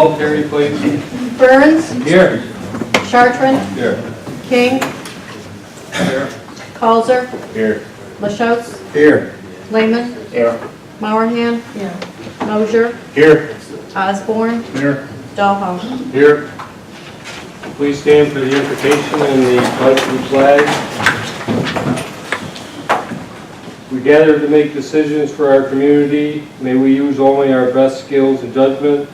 Roll, Terry, please. Burns, Here. Chartrand, Here. King, Here. Causer, Here. LaChaux, Here. Lehman, Here. Mowerhand, Mosier, Here. Osborne, Here. Dahlhoff. Here. Please stand for the invocation and the pledge of the flag. We gather to make decisions for our community. May we use only our best skills and judgment,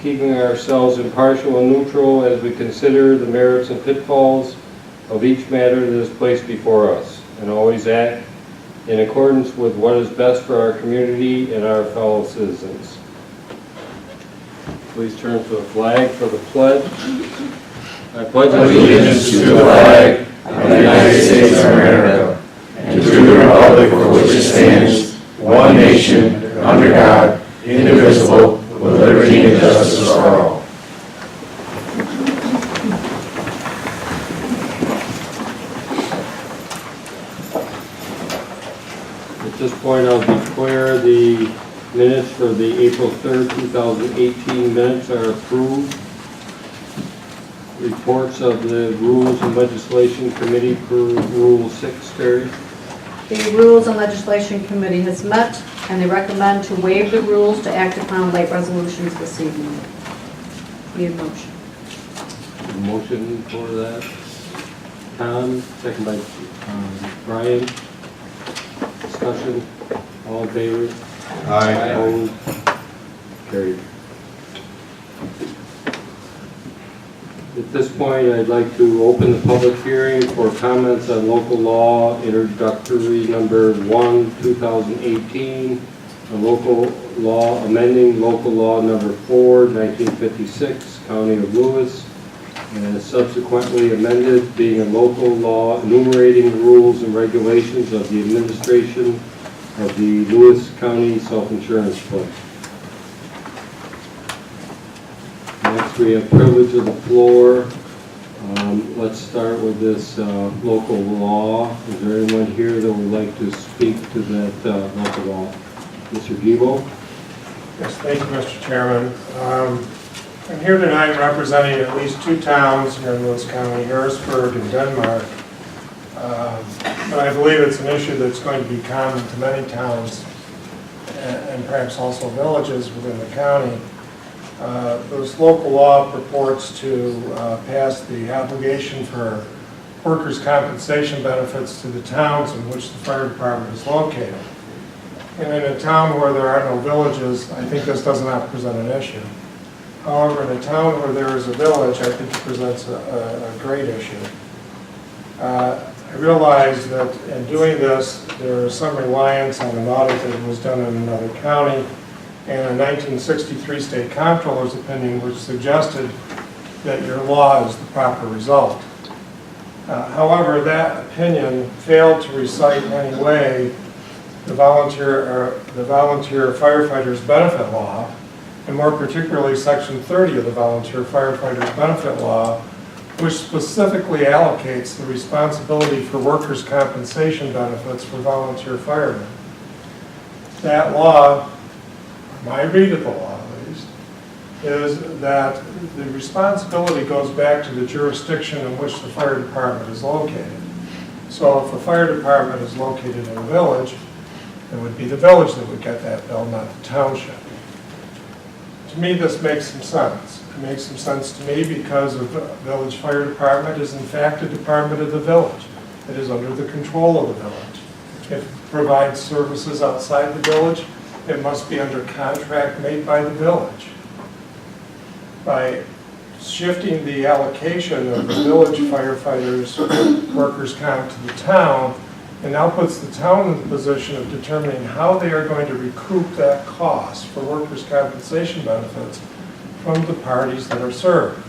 keeping ourselves impartial and neutral as we consider the merits and pitfalls of each matter that is placed before us, and always act in accordance with what is best for our community and our fellow citizens. Please turn to the flag for the pledge. I pledge allegiance to the flag of the United States of America and to the republic for which it stands, one nation, under God, indivisible, with liberty and justice for all. At this point, I'll declare the minutes for the April 3rd, 2018 minutes are approved. Reports of the Rules and Legislation Committee per Rule 6, Terry. The Rules and Legislation Committee has met, and they recommend to waive the rules to act upon late resolutions this evening. Need a motion. Motion for that. Tom, second by Brian. Discussion. All in favor? Aye. Opposed? Carried. At this point, I'd like to open the public hearing for comments on local law introductory number 1, 2018, a local law amending local law number 4, 1956, County of Lewis, and subsequently amended, being a local law enumerating the rules and regulations of the administration of the Lewis County Self-Insurance Fund. Next, we have privilege of the floor. Let's start with this local law. Is there anyone here that would like to speak to that local law? Mr. Gibo? Yes, thank you, Mr. Chairman. I'm here tonight representing at least two towns here in Lewis County, Harrisburg and Denmark. But I believe it's an issue that's going to be common to many towns and perhaps also villages within the county. This local law purports to pass the obligation for workers' compensation benefits to the towns in which the fire department is located. And in a town where there are no villages, I think this does not present an issue. However, in a town where there is a village, I think it presents a great issue. I realize that in doing this, there is some reliance on an audit that was done in another county and a 1963 state comptroller's opinion which suggested that your law is the proper result. However, that opinion failed to recite in any way the volunteer firefighters benefit law, and more particularly Section 30 of the Volunteer Firefighters Benefit Law, which specifically allocates the responsibility for workers' compensation benefits for volunteer firemen. That law, my read of the law at least, is that the responsibility goes back to the jurisdiction in which the fire department is located. So if a fire department is located in a village, it would be the village that would get that bill, not the township. To me, this makes some sense. It makes some sense to me because the village fire department is in fact a department of the village. It is under the control of the village. If it provides services outside the village, it must be under contract made by the village. By shifting the allocation of the village firefighters' workers' comp to the town, it now puts the town in the position of determining how they are going to recoup that cost for workers' compensation benefits from the parties that are served.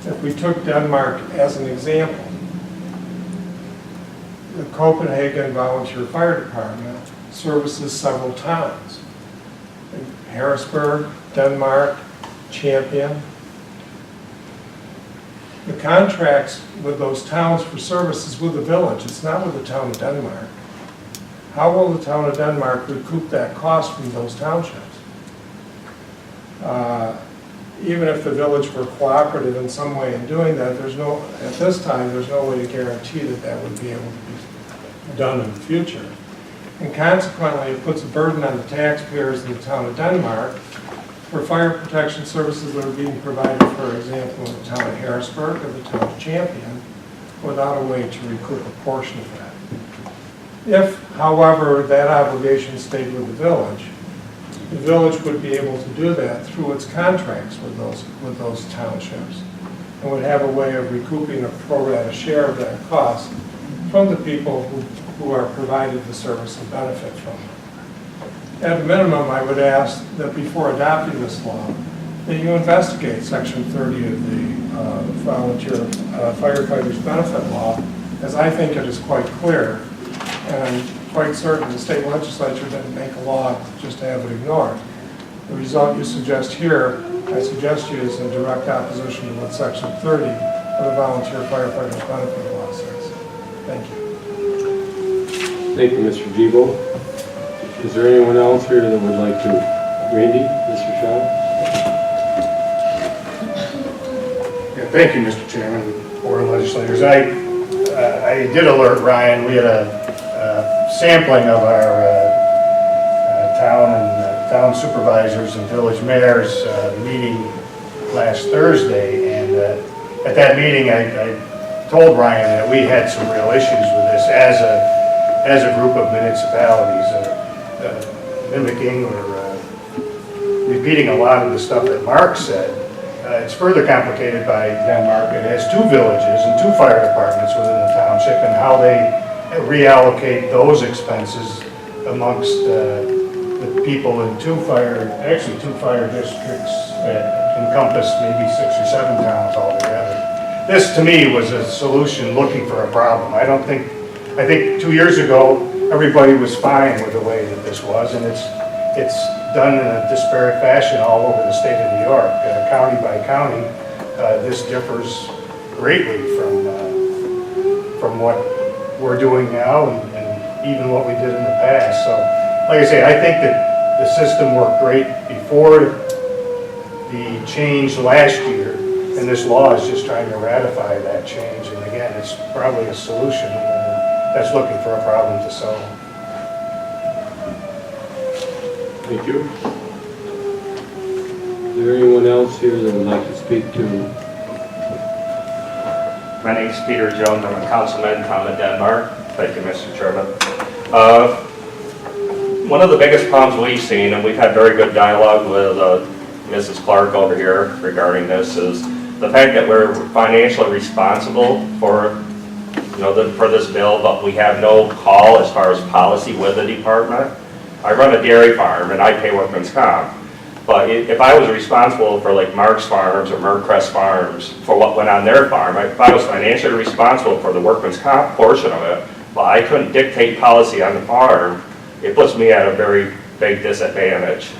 If we took Denmark as an example, the Copenhagen Volunteer Fire Department services several towns. In Harrisburg, Denmark, Champion. The contracts with those towns for services with the village, it's not with the town of Denmark. How will the town of Denmark recoup that cost from those townships? even if the village were cooperative in some way in doing that, at this time, there's no way to guarantee that that would be able to be done in the future. And consequently, it puts a burden on the taxpayers in the town of Denmark for fire protection services that are being provided, for example, in the town of Harrisburg or the town of Champion, without a way to recoup a portion of that. If, however, that obligation stayed with the village would be able to do that through its contracts with those townships, and would have a way of recouping a pro rata share of that cost from the people who are provided the service and benefit from it. At a minimum, I would ask that before adopting this law, that you investigate Section 30 of the Volunteer Firefighters Benefit Law, as I think it is quite clear, and quite certain the state legislature didn't make a law just to have it ignored. The result you suggest here, I suggest to you, is in direct opposition to what Section 30 of the Volunteer Firefighters Benefit Law says. Thank you. Thank you, Mr. Gibo. Is there anyone else here that would like to? Randy, Mr. Shaw? Yeah, thank you, Mr. Chairman, Board of Legislators. I did alert Ryan. We had a sampling of our town supervisors and village mayors meeting last Thursday, and at that meeting I told Ryan that we had some real issues with this as a group of municipalities, mimicking or repeating a lot of the stuff that Mark said. It's further complicated by Denmark. It has 2 villages and 2 fire departments within the township, and how they reallocate those expenses amongst the people in 2 fire districts that encompass maybe 6 or 7 towns altogether. This, to me, was a solution looking for a problem. I think 2 years ago, everybody was fine with the way that this was, and it's done in a disparate fashion all over the state of New York, county by county. This differs greatly from what we're doing now and even what we did in the past. So, like I say, I think that the system worked great before the change last year, and this law is just trying to ratify that change. And again, it's probably a solution that's looking for a problem to solve. Thank you. Is there anyone else here that would like to speak to? My name is Peter Jones. I'm a councilman in town of Denmark. Thank you, Mr. Chairman. One of the biggest problems we've seen, and we've had very good dialogue with Mrs. Clark over here regarding this, is the fact that we're financially responsible for, for this bill, but we have no call as far as policy with the department. I run a dairy farm and I pay workman's comp. But if I was responsible for like Mark's Farms or Mercrest Farms for what went on their farm, if I was financially responsible for the workman's comp portion of it, but I couldn't dictate policy on the farm, it puts me at a very big disadvantage.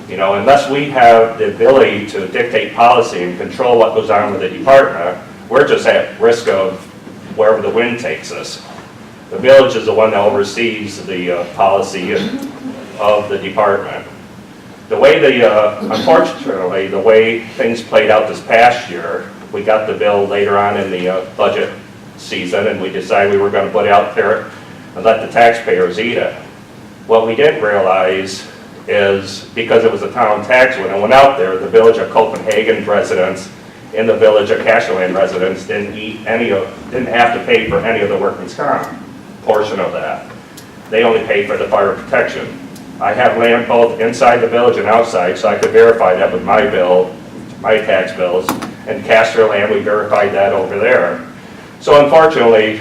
Unless we have the ability to dictate policy and control what goes on with the department, we're just at risk of wherever the wind takes us. The village is the one that oversees the policy of the department. Unfortunately, the way things played out this past year, we got the bill later on in the budget season, and we decided we were going to put it out there and let the taxpayers eat it. What we didn't realize is, because it was a town tax, when it went out there, the village of Copenhagen residents and the village of Cashland residents didn't have to pay for any of the workman's comp portion of that. They only paid for the fire protection. I have land both inside the village and outside, so I could verify that with my bill, my tax bills, and Castro land, we verified that over there. So unfortunately,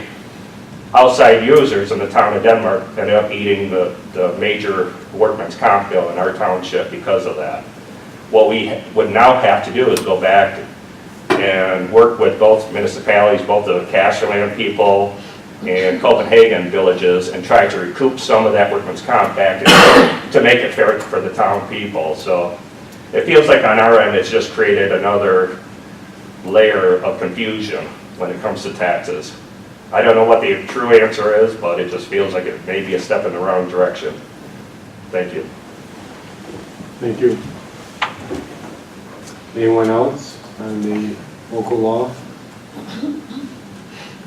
outside users in the town of Denmark ended up eating the major workman's comp bill in our township because of that. What we would now have to do is go back and work with both municipalities, both the Cashland people and Copenhagen villages, and try to recoup some of that workman's comp back to make it fair for the town people. So it feels like on our end it's just created another layer of confusion when it comes to taxes. I don't know what the true answer is, but it just feels like it may be a step in the wrong direction. Thank you. Thank you. Anyone else on the local law?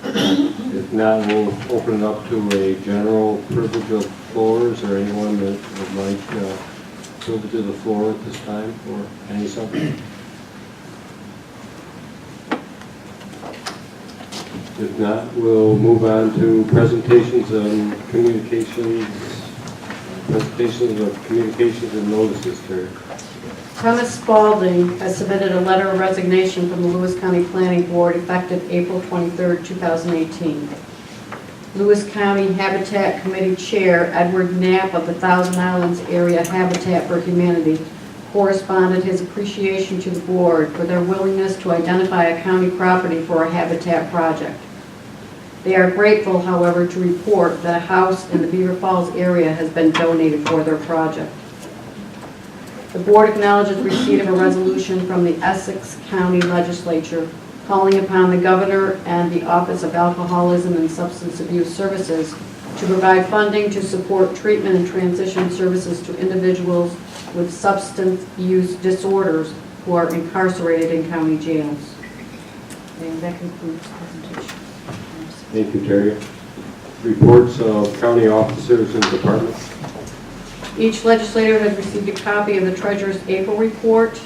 If not, we'll open it up to a general privilege of floors, or anyone that would like privilege of the floor at this time for any subject. If not, we'll move on to presentations and communications and notices, Terry. Thomas Spalding has submitted a letter of resignation from the Lewis County Planning Board effective April 23, 2018. Lewis County Habitat Committee Chair Edward Knapp of the Thousand Islands Area Habitat for Humanity corresponded his appreciation to the board for their willingness to identify a county property for a habitat project. They are grateful, however, to report that a house in the Beaver Falls area has been donated for their project. The board acknowledges receipt of a resolution from the Essex County Legislature calling upon the governor and the Office of Alcoholism and Substance Abuse Services to provide funding to support treatment and transition services to individuals with substance use disorders who are incarcerated in county jails. And that concludes the presentation. Thank you, Terry. Reports of county officers and departments. Each legislator has received a copy of the Treasurer's April report,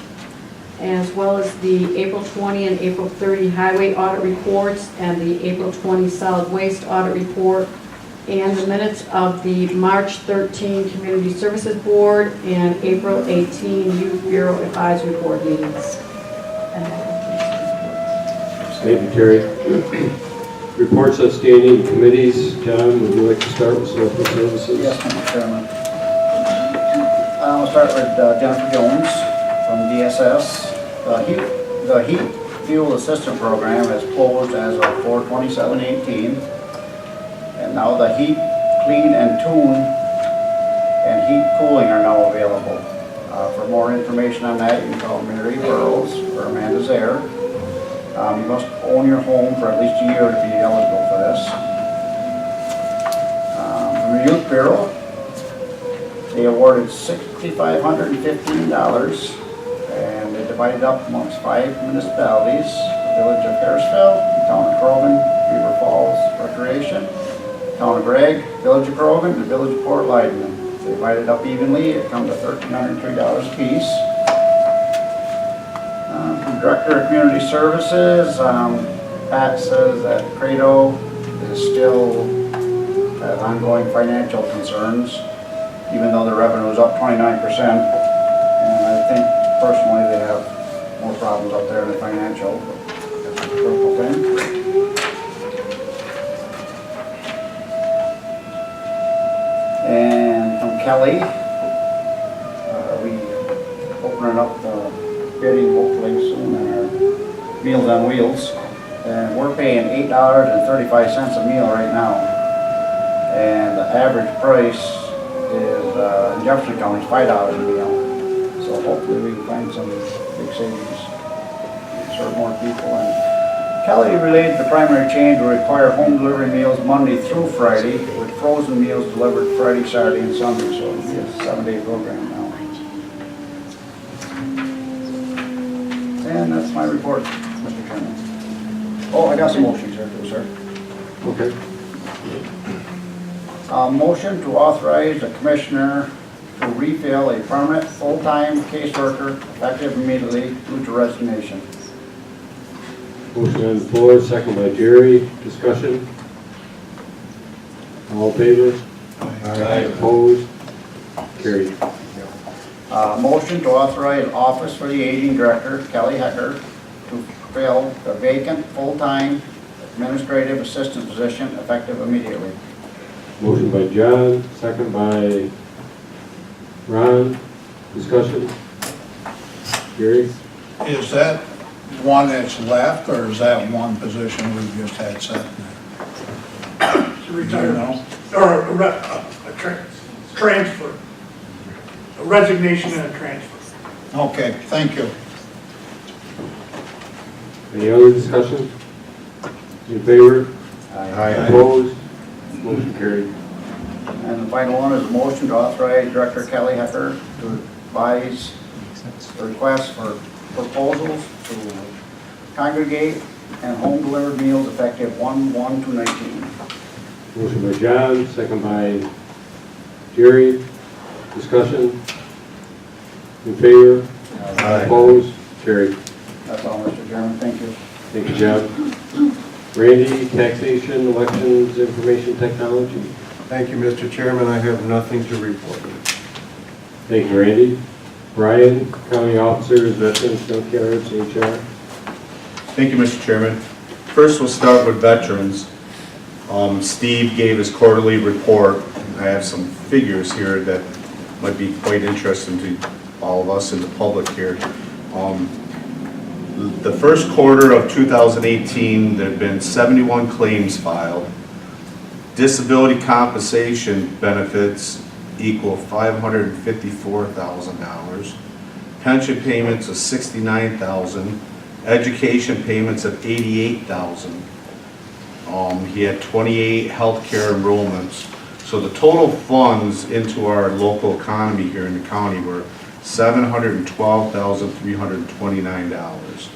as well as the April 20 and April 30 highway audit reports, and the April 20 solid waste audit report, and the minutes of the March 13 Community Services Board and April 18 Youth Bureau Advisory Board meetings. And that concludes the report. Thank you, Terry. Reports of standing committees. John, would you like to start with social services? Yes, Mr. Chairman. I'll start with Jennifer Jones from DSS. The heat fuel assistance program has closed as of 4/27/18, and now the heat, clean, and tune and heat cooling are now available. For more information on that, you can call Mary Burrows or Amanda Zaire. You must own your home for at least a year to be eligible for this. From the Youth Bureau, they awarded $6,515, and they divided up amongst 5 municipalities: the Village of Harrisville, the Town of Croven, Beaver Falls Recreation, Town of Gregg, Village of Croven, and the Village of Port Lyden. They divided up evenly. It comes to $1,303 apiece. Director of Community Services, Pat says that Credo is still has ongoing financial concerns, even though the revenue is up 29%. And I think personally they have more problems up there than financial, but that's a personal thing. And from Kelly, we opening up the bidding hopefully soon on our Meals on Wheels, and we're paying $8.35 a meal right now, and the average price is in Jefferson County is $5 a meal. So hopefully we can find some big savings, serve more people. And Kelly related the primary change will require home delivery meals Monday through Friday, with frozen meals delivered Friday, Saturday, and Sunday. So it'll be a 7-day program now. And that's my report, Mr. Chairman. Oh, I got some motions here too, sir. Okay. Motion to authorize the commissioner to refill a permanent full-time caseworker effective immediately due to resignation. Motion on the floor, second by Jerry. Discussion? All in favor? Aye. Opposed? Carried. Motion to authorize Office for the Aging Director, Kelly Hecker, to fill the vacant full-time administrative assistant position effective immediately. Motion by John, second by Ron. Discussion? Jerry? Is that one that's left, or is that one position we've just had set there? Retirement, or a transfer, a resignation and a transfer. Okay, thank you. Any other discussion? In favor? Aye. Opposed? Motion carried. And the final one is a motion to authorize Director Kelly Hecker to advise the request for proposals to congregate and home delivered meals effective 1/1/2019. Motion by John, second by Jerry. Discussion? In favor? Aye. Opposed? Carried. That's all, Mr. Chairman, thank you. Thank you, John. Randy, taxation, elections, information technology. Thank you, Mr. Chairman. I have nothing to report. Thank you, Randy. Brian, county officers, veterans, junkyards, HR. Thank you, Mr. Chairman. First, we'll start with veterans. Steve gave his quarterly report. I have some figures here that might be quite interesting to all of us in the public here. The first quarter of 2018, there have been 71 claims filed. Disability compensation benefits equal $554,000. Pension payments of $69,000. Education payments of $88,000. He had 28 healthcare enrollments. So the total funds into our local economy here in the county were $712,329.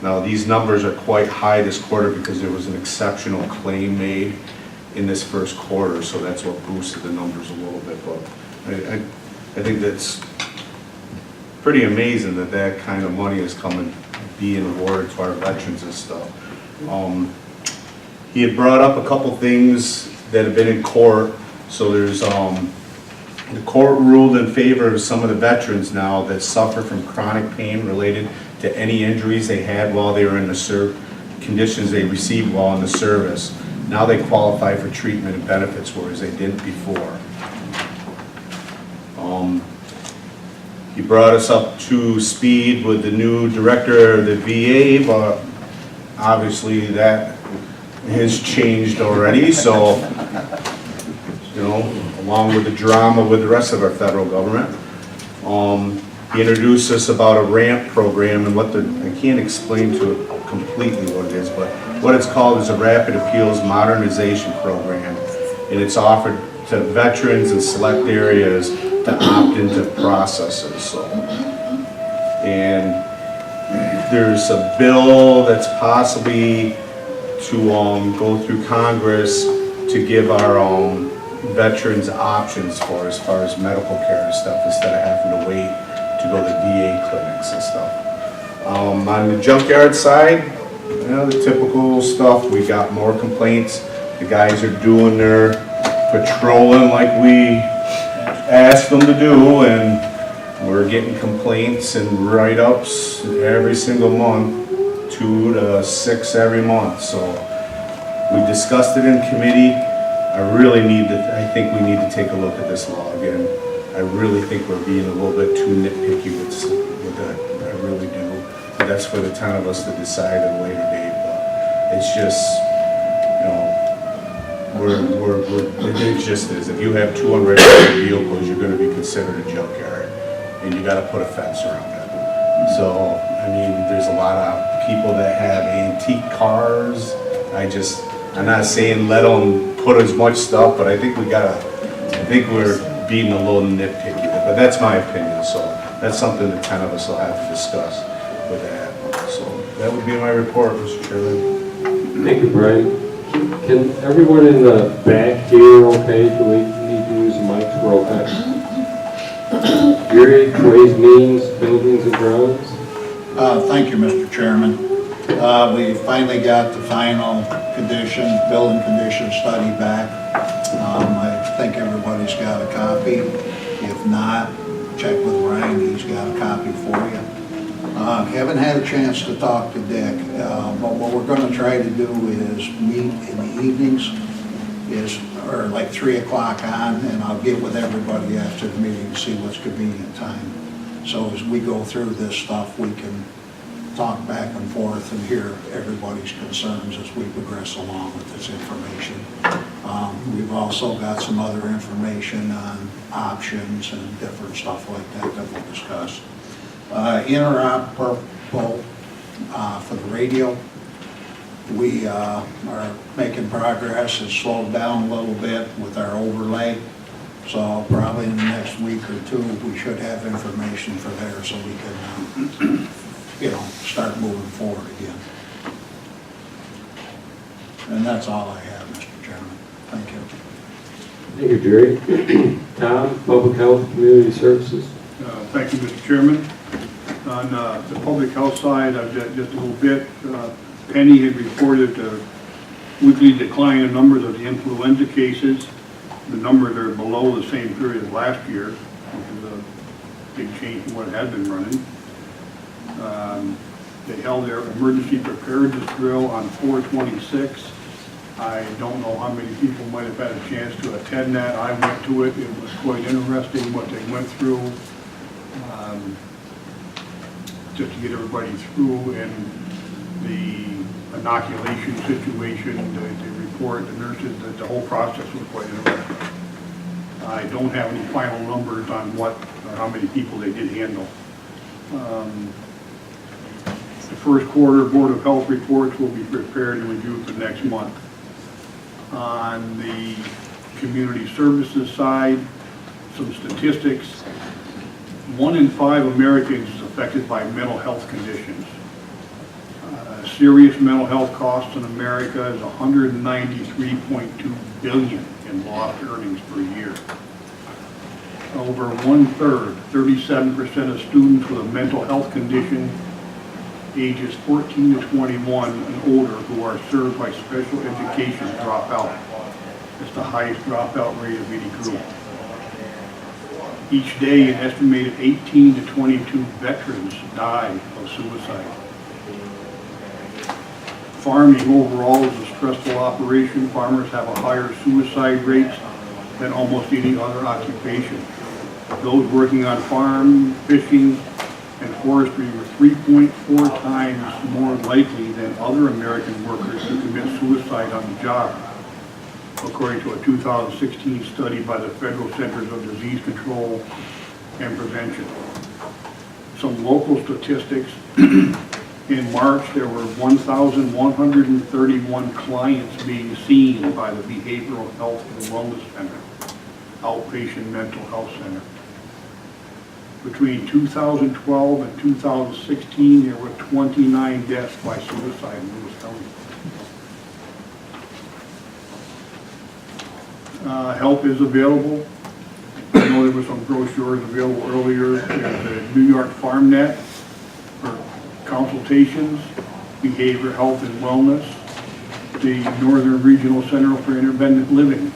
Now these numbers are quite high this quarter because there was an exceptional claim made in this first quarter, so that's what boosted the numbers a little bit. But I think that's pretty amazing that that kind of money is coming, being awarded to our veterans and stuff. He had brought up a couple things that have been in court. So there's the court ruled in favor of some of the veterans now that suffer from chronic pain related to any injuries they had while they were in the conditions they received while in the service. Now they qualify for treatment and benefits, whereas they didn't before. He brought us up to speed with the new director of the VA, but obviously that has changed already, so, you know, along with the drama with the rest of our federal government. He introduced us about a RAMP program and I can't explain to it completely what it is, but what it's called is a Rapid Appeals Modernization Program, and it's offered to veterans in select areas to opt into processes. So, and there's a bill that's possibly to go through Congress to give our veterans options for as far as medical care and stuff instead of having to wait to go to VA clinics and stuff. On the junkyard side, you know, the typical stuff. We got more complaints. The guys are doing their patrolling like we asked them to do, and we're getting complaints and write-ups every single month, 2 to 6 every month. So we discussed it in committee. I think we need to take a look at this law again. I really think we're being a little bit too nitpicky with that. I really do. But that's for the 10 of us to decide at a later date. But it's just, you know, it just is. If you have 2 unregistered vehicles, you're going to be considered a junkyard, and you got to put a fence around it. So, I mean, there's a lot of people that have antique cars. I'm not saying let them put as much stuff, but I think we're being a little nitpicky. But that's my opinion, so that's something the 10 of us will have to discuss with that. So that would be my report, Mr. Chairman. Thank you, Brian. Can everyone in the back hear okay? Do we need to use the mics? We're okay. Jerry, Ways, Means, Buildings and Grounds. Thank you, Mr. Chairman. We finally got the final building condition study back. I think everybody's got a copy. If not, check with Ryan, he's got a copy for you. Haven't had a chance to talk to Dick, but what we're going to try to do is meet in the evenings, or like 3 o'clock on, and I'll get with everybody after the meeting to see what's convenient time. So as we go through this stuff, we can talk back and forth and hear everybody's concerns as we progress along with this information. We've also got some other information on options and different stuff like that we'll discuss. Interoperable for the radio. We are making progress. It's slowed down a little bit with our overlay. So probably in the next week or 2, we should have information for there so we can start moving forward again. And that's all I have, Mr. Chairman. Thank you. Thank you, Jerry. Tom, Public Health, Community Services. Thank you, Mr. Chairman. On the public health side, I've got just a little bit. Penny had reported a weekly decline in numbers of the influenza cases. The numbers are below the same period of last year, which is a big change from what it had been running. They held their emergency preparedness drill on 4/26. I don't know how many people might have had a chance to attend that. I went to it. It was quite interesting what they went through, just to get everybody through, and the inoculation situation, the report, the nurses, the whole process was quite interesting. I don't have any final numbers on how many people they did handle. The first quarter Board of Health reports will be prepared and reviewed for next month. On the community services side, some statistics. 1 in 5 Americans is affected by mental health conditions. Serious mental health costs in America is $193.2 billion in lost earnings per year. Over 1/3, 37% of students with a mental health condition ages 14 to 21 and older who are served by special education drop out. It's the highest dropout rate of any group. Each day, an estimated 18 to 22 veterans die of suicide. Farming overall is a stressful operation. Farmers have a higher suicide rate than almost any other occupation. Those working on farm, fishing, and forestry were 3.4 times more likely than other American workers to commit suicide on the job, according to a 2016 study by the Federal Centers of Disease Control and Prevention. Some local statistics. In March, there were 1,131 clients being seen by the Behavioral Health and Wellness Center, outpatient mental health center. Between 2012 and 2016, there were 29 deaths by suicide in Lewis County. Help is available. I know there were some brochures available earlier at the New York FarmNet for consultations, behavior, health, and wellness, the Northern Regional Center for Independent Living.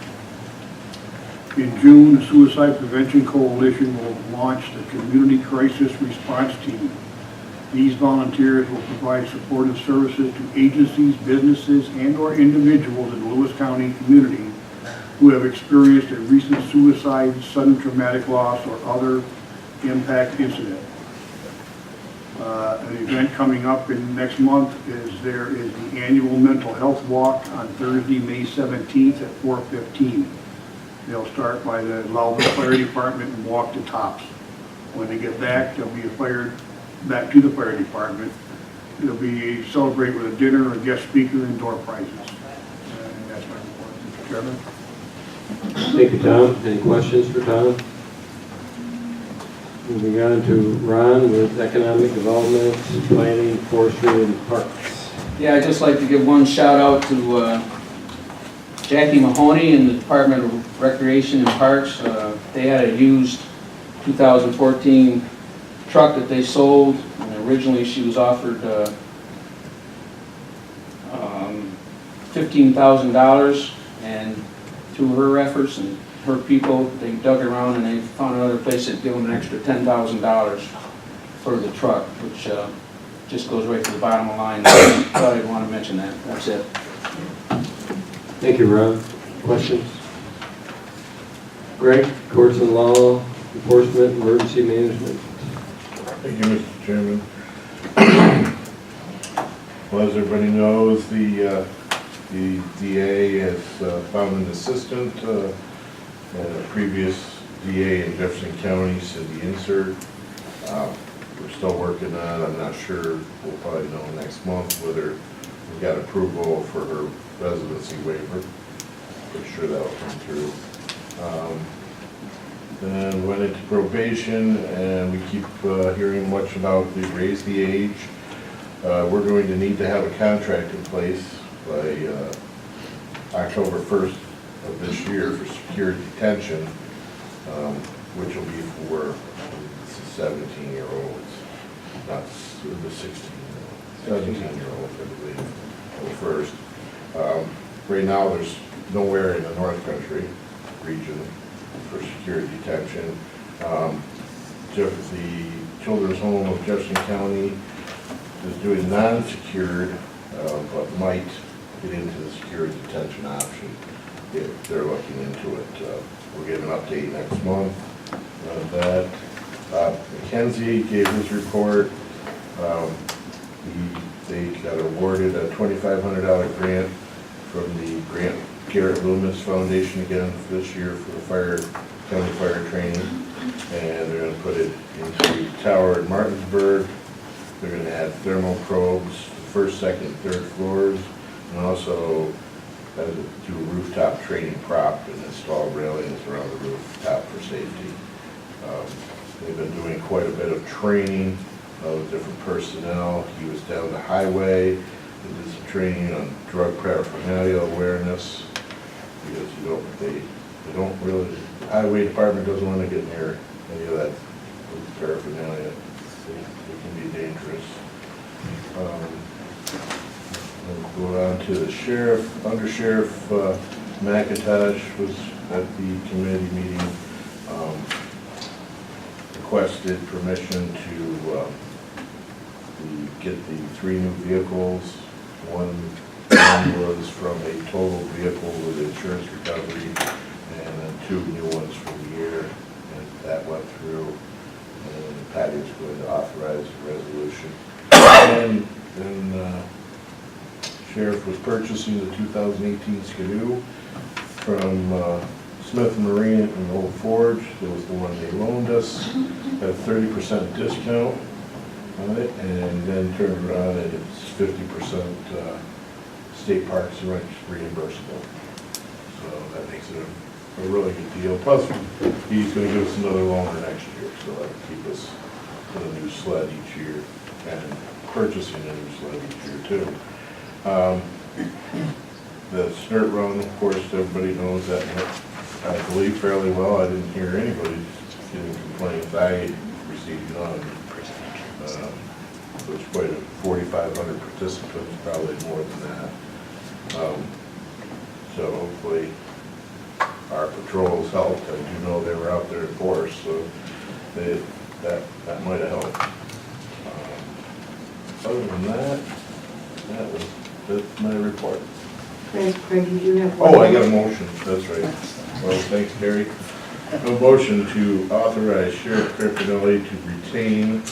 In June, the Suicide Prevention Coalition will launch the Community Crisis Response Team. These volunteers will provide supportive services to agencies, businesses, and/or individuals in the Lewis County community who have experienced a recent suicide, sudden traumatic loss, or other impact incident. An event coming up in next month is the annual mental health walk on Thursday, May 17th at 4:15. They'll start by the Loudon Fire Department and walk to Tops. When they get back, they'll be back to the fire department. They'll be celebrate with a dinner, a guest speaker, and door prizes. And that's my report, Mr. Chairman. Thank you, Tom. Any questions for Tom? Moving on to Ron with Economic Development, Planning, Forestry, and Parks. Yeah, I'd just like to give one shout out to Jackie Mahoney in the Department of Recreation and Parks. They had a used 2014 truck that they sold, and originally she was offered $15,000, and through her efforts and her people, they dug around and they found another place that gave them an extra $10,000 for the truck, which just goes right to the bottom of the line. I thought I'd want to mention that. That's it. Thank you, Ron. Questions? Greg, Courts and Law, Enforcement, Emergency Management. Thank you, Mr. Chairman. Well, as everybody knows, the DA has found an assistant, a previous DA in Jefferson County, Cindy Insert. We're still working on it. I'm not sure. We'll probably know next month whether we got approval for her residency waiver. Pretty sure that'll come through. and went into probation, and we keep hearing much about the raise the age. We're going to need to have a contract in place by October 1st of this year for secure detention, which will be for 17-year-olds, not the 17-year-olds, I believe, first. Right now, there's nowhere in the North Country region for secure detention. The Children's Home of Jefferson County is doing non-secured, but might get into the secure detention option if they're looking into it. We'll give an update next month on that. Mackenzie gave his report. They got awarded a $2,500 grant from the Garrett Loomis Foundation again this year for the county fire training, and they're going to put it into the tower in Martinsburg. They're going to add thermal probes, first, second, third floors, and also do a rooftop training prop and install railings around the rooftop for safety. They've been doing quite a bit of training of different personnel. He was down the highway, they did some training on drug paraphernalia awareness, because they don't really, the highway department doesn't want to get near any of that paraphernalia. It can be dangerous. We'll go on to the sheriff. Under Sheriff McIntosh was at the committee meeting, requested permission to get the 3 new vehicles. One was from a total vehicle with insurance recovery, and then 2 new ones for the year, and that went through. And Patty's going to authorize the resolution. And then Sheriff was purchasing the 2018 Skidoo from Smith & Marine in Old Forge. That was the one they loaned us at a 30% discount on it, and then turned around and it's 50% state parks and recs reimbursable. So that makes it a really good deal. Plus, he's going to give us another loaner next year, so that'll keep us with a new sled each year and purchasing a new sled each year too. The Snort Run, of course, everybody knows that, I believe, fairly well. I didn't hear anybody getting complaints. I received none. There's quite a 4,500 participants, probably more than that. So hopefully our patrols helped. I do know they were out there in force, so that might have helped. Other than that, that's my report. Craig, you do have one. Oh, I got a motion, that's right. Well, thanks, Gary. A motion to authorize Sheriff Carpinelli to retain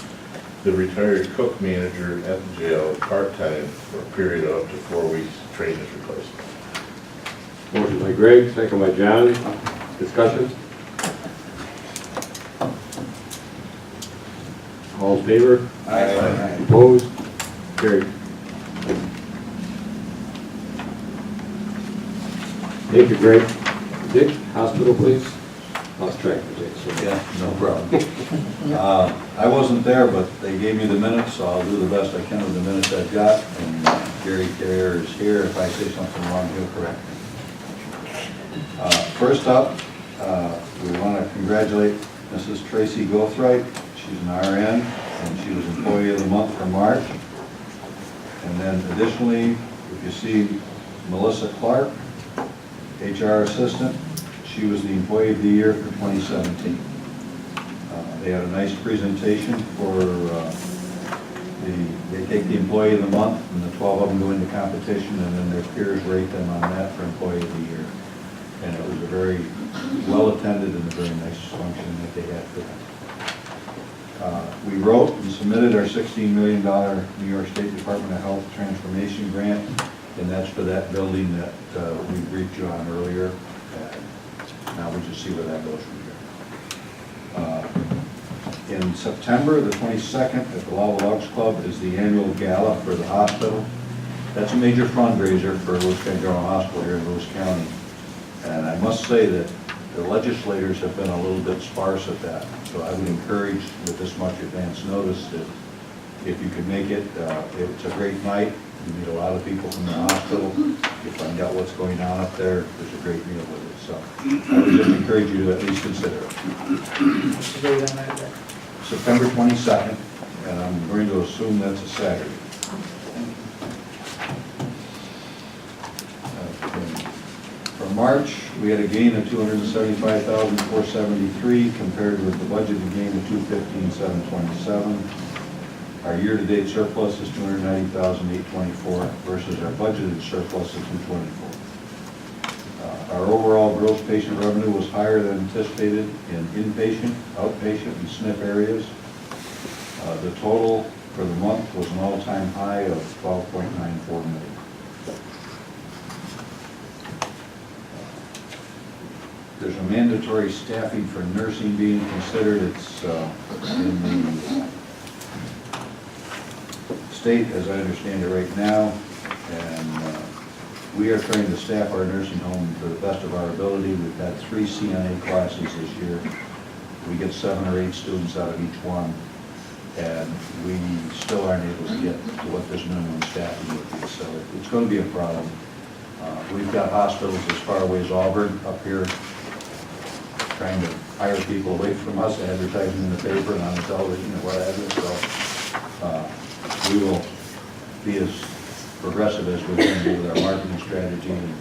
the retired cook manager at the jail part-time for a period of up to 4 weeks to train his replacement. Motion by Greg, second by John. Discussion? All in favor? Aye. Opposed? Carried. Thank you, Greg. Dick, hospital, please. Lost track of Dick. So. Yeah, no problem. I wasn't there, but they gave me the minutes, so I'll do the best I can with the minutes I've got. And Gary Carrier is here. If I say something wrong, he'll correct me. First up, we want to congratulate Mrs. Tracy Gothright. She's an RN, and she was Employee of the Month for March. And then additionally, if you see Melissa Clark, HR Assistant, she was the Employee of the Year for 2017. They had a nice presentation for they take the Employee of the Month, and the 12 of them go into competition, and then their peers rate them on that for Employee of the Year. And it was a very well-attended and a very nice function that they had for them. We wrote and submitted our $16 million New York State Department of Health Transformation Grant, and that's for that building that we briefed you on earlier. Now we just see where that goes from here. In September, the 22nd, at the Lava Logs Club is the annual gala for the hospital. That's a major fundraiser for Lewis County General Hospital here in Lewis County. And I must say that the legislators have been a little bit sparse at that. So I would encourage with this much advance notice that if you could make it, it's a great night. You meet a lot of people from the hospital. You find out what's going on up there. There's a great meal with it. So I would just encourage you to at least consider it. What's the date on that, Dick? September 22nd, and I'm going to assume that's a Saturday. For March, we had a gain of $275,473 compared with the budgeted gain of $215,727. Our year-to-date surplus is $290,824 versus our budgeted surplus of $224. Our overall gross patient revenue was higher than anticipated in inpatient, outpatient, and SNF areas. The total for the month was an all-time high of $12.94 million. There's a mandatory staffing for nursing being considered. It's in the state, as I understand it right now, and we are trying to staff our nursing home to the best of our ability. We've had 3 CNA classes this year. We get 7 or 8 students out of each one, and we still aren't able to get to what this minimum staffing would be. So it's going to be a problem. We've got hospitals as far away as Auburn up here trying to hire people away from us, advertising in the paper and on the television and what have you. So we will be as progressive as we can do with our marketing strategy, and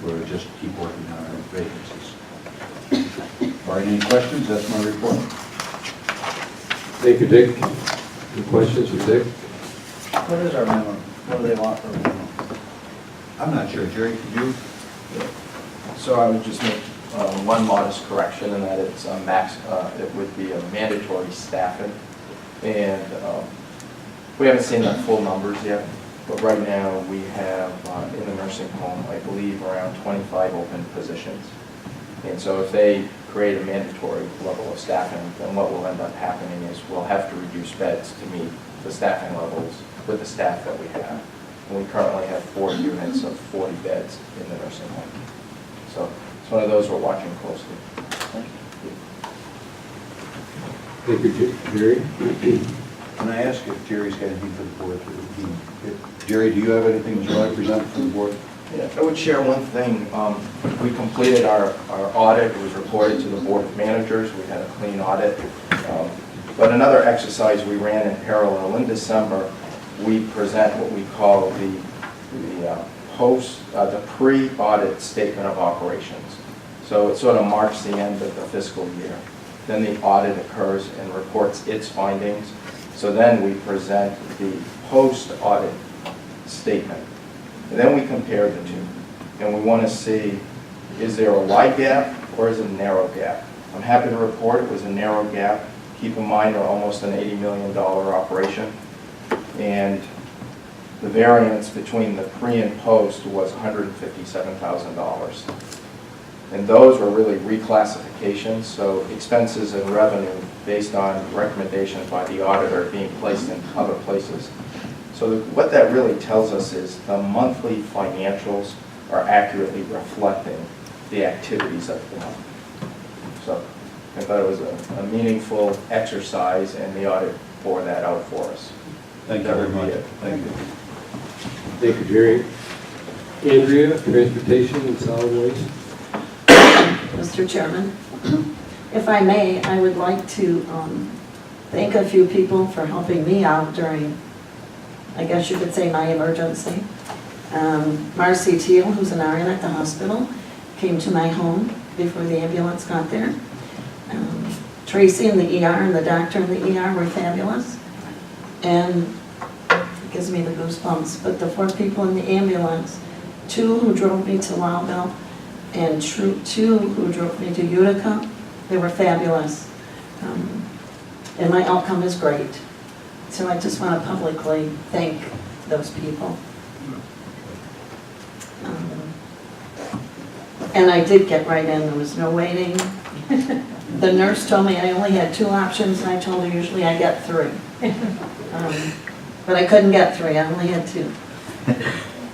we'll just keep working on our vacancies. All right, any questions? That's my report. Thank you, Dick. Any questions for Dick? What is our minimum? What do they want for a minimum? I'm not sure, Jerry, could you? So I would just make one modest correction, in that it's a max, it would be a mandatory staffing. And we haven't seen the full numbers yet, but right now we have in the nursing home, I believe, around 25 open positions. And so if they create a mandatory level of staffing, then what will end up happening is we'll have to reduce beds to meet the staffing levels with the staff that we have. And we currently have 4 units of 40 beds in the nursing home. So it's one of those we're watching closely. Thank you, Jerry. Can I ask if Jerry's got anything for the board? Jerry, do you have anything that you want to present for the board? Yeah, I would share one thing. We completed our audit. It was reported to the Board of Managers. We had a clean audit. But another exercise we ran in parallel in December, we present what we call the pre-audit statement of operations. So it sort of marks the end of the fiscal year. Then the audit occurs and reports its findings. So then we present the post-audit statement. And then we compare the two. And we want to see, is there a wide gap or is it a narrow gap? I'm happy to report it was a narrow gap. Keep in mind, they're almost an $80 million operation. And the variance between the pre and post was $157,000. And those were really reclassifications, so expenses and revenue based on recommendations by the auditor being placed in other places. So what that really tells us is the monthly financials are accurately reflecting the activities of the month. So I thought it was a meaningful exercise, and the audit bore that out for us. Thank you very much. Thank you. Thank you, Jerry. Andrea, Transportation and Solid Waste. Mr. Chairman, if I may, I would like to thank a few people for helping me out during, I guess you could say, my emergency. Marcy Teal, who's an RN at the hospital, came to my home before the ambulance got there. Tracy in the ER and the doctor in the ER were fabulous. And it gives me the goosebumps. But the 4 people in the ambulance, 2 who drove me to Lowville, and 2 who drove me to Utica, they were fabulous. And my outcome is great. So I just want to publicly thank those people. And I did get right in, there was no waiting. The nurse told me I only had 2 options, and I told her usually I get 3. But I couldn't get 3, I only had 2.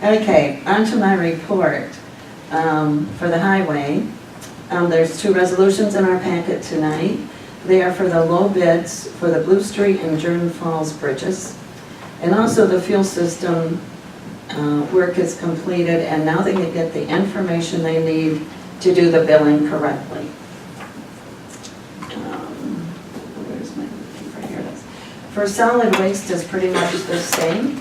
Okay, on to my report. For the highway, There's 2 resolutions in our packet tonight. They are for the low bids for the Blue Street and Jordan Falls bridges. And also the fuel system work is completed, and now they can get the information they need to do the billing correctly. Where's my paper? Here it is. For solid waste is pretty much the same.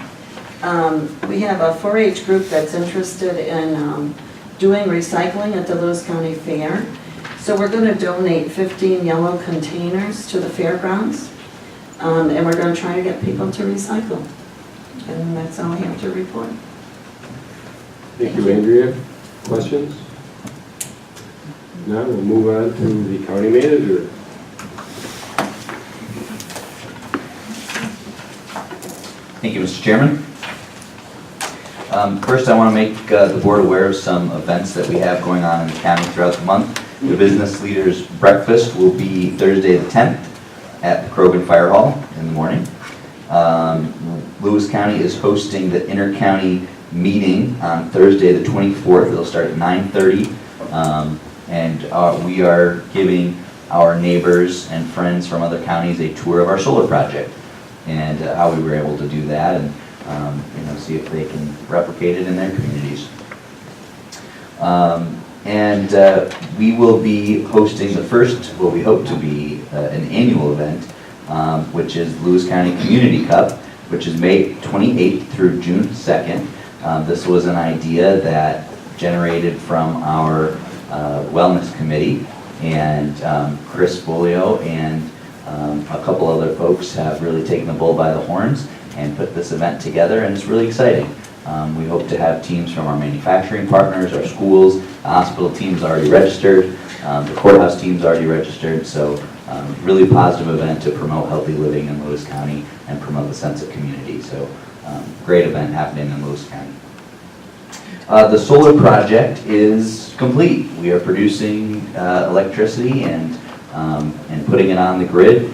We have a 4-H group that's interested in doing recycling at the Lewis County Fair. So we're going to donate 15 yellow containers to the fairgrounds, and we're going to try to get people to recycle. And that's all I have to report. Thank you, Andrea. Questions? Now we'll move on to the county manager. Thank you, Mr. Chairman. First, I want to make the board aware of some events that we have going on in the county throughout the month. The Business Leaders Breakfast will be Thursday the 10th at the Krogan Fire Hall in the morning. Lewis County is hosting the Inter-County Meeting on Thursday the 24th. It'll start at 9:30. And we are giving our neighbors and friends from other counties a tour of our solar project and how we were able to do that, and see if they can replicate it in their communities. We will be hosting the first, what we hope to be an annual event, which is Lewis County Community Cup, which is May 28th through June 2nd. This was an idea that generated from our wellness committee, and Chris Bolio and a couple other folks have really taken the bull by the horns and put this event together, and it's really exciting. We hope to have teams from our manufacturing partners, our schools, the hospital team's already registered, the courthouse team's already registered, so really positive event to promote healthy living in Lewis County and promote the sense of community. So great event happening in Lewis County. The solar project is complete. We are producing electricity and putting it on the grid.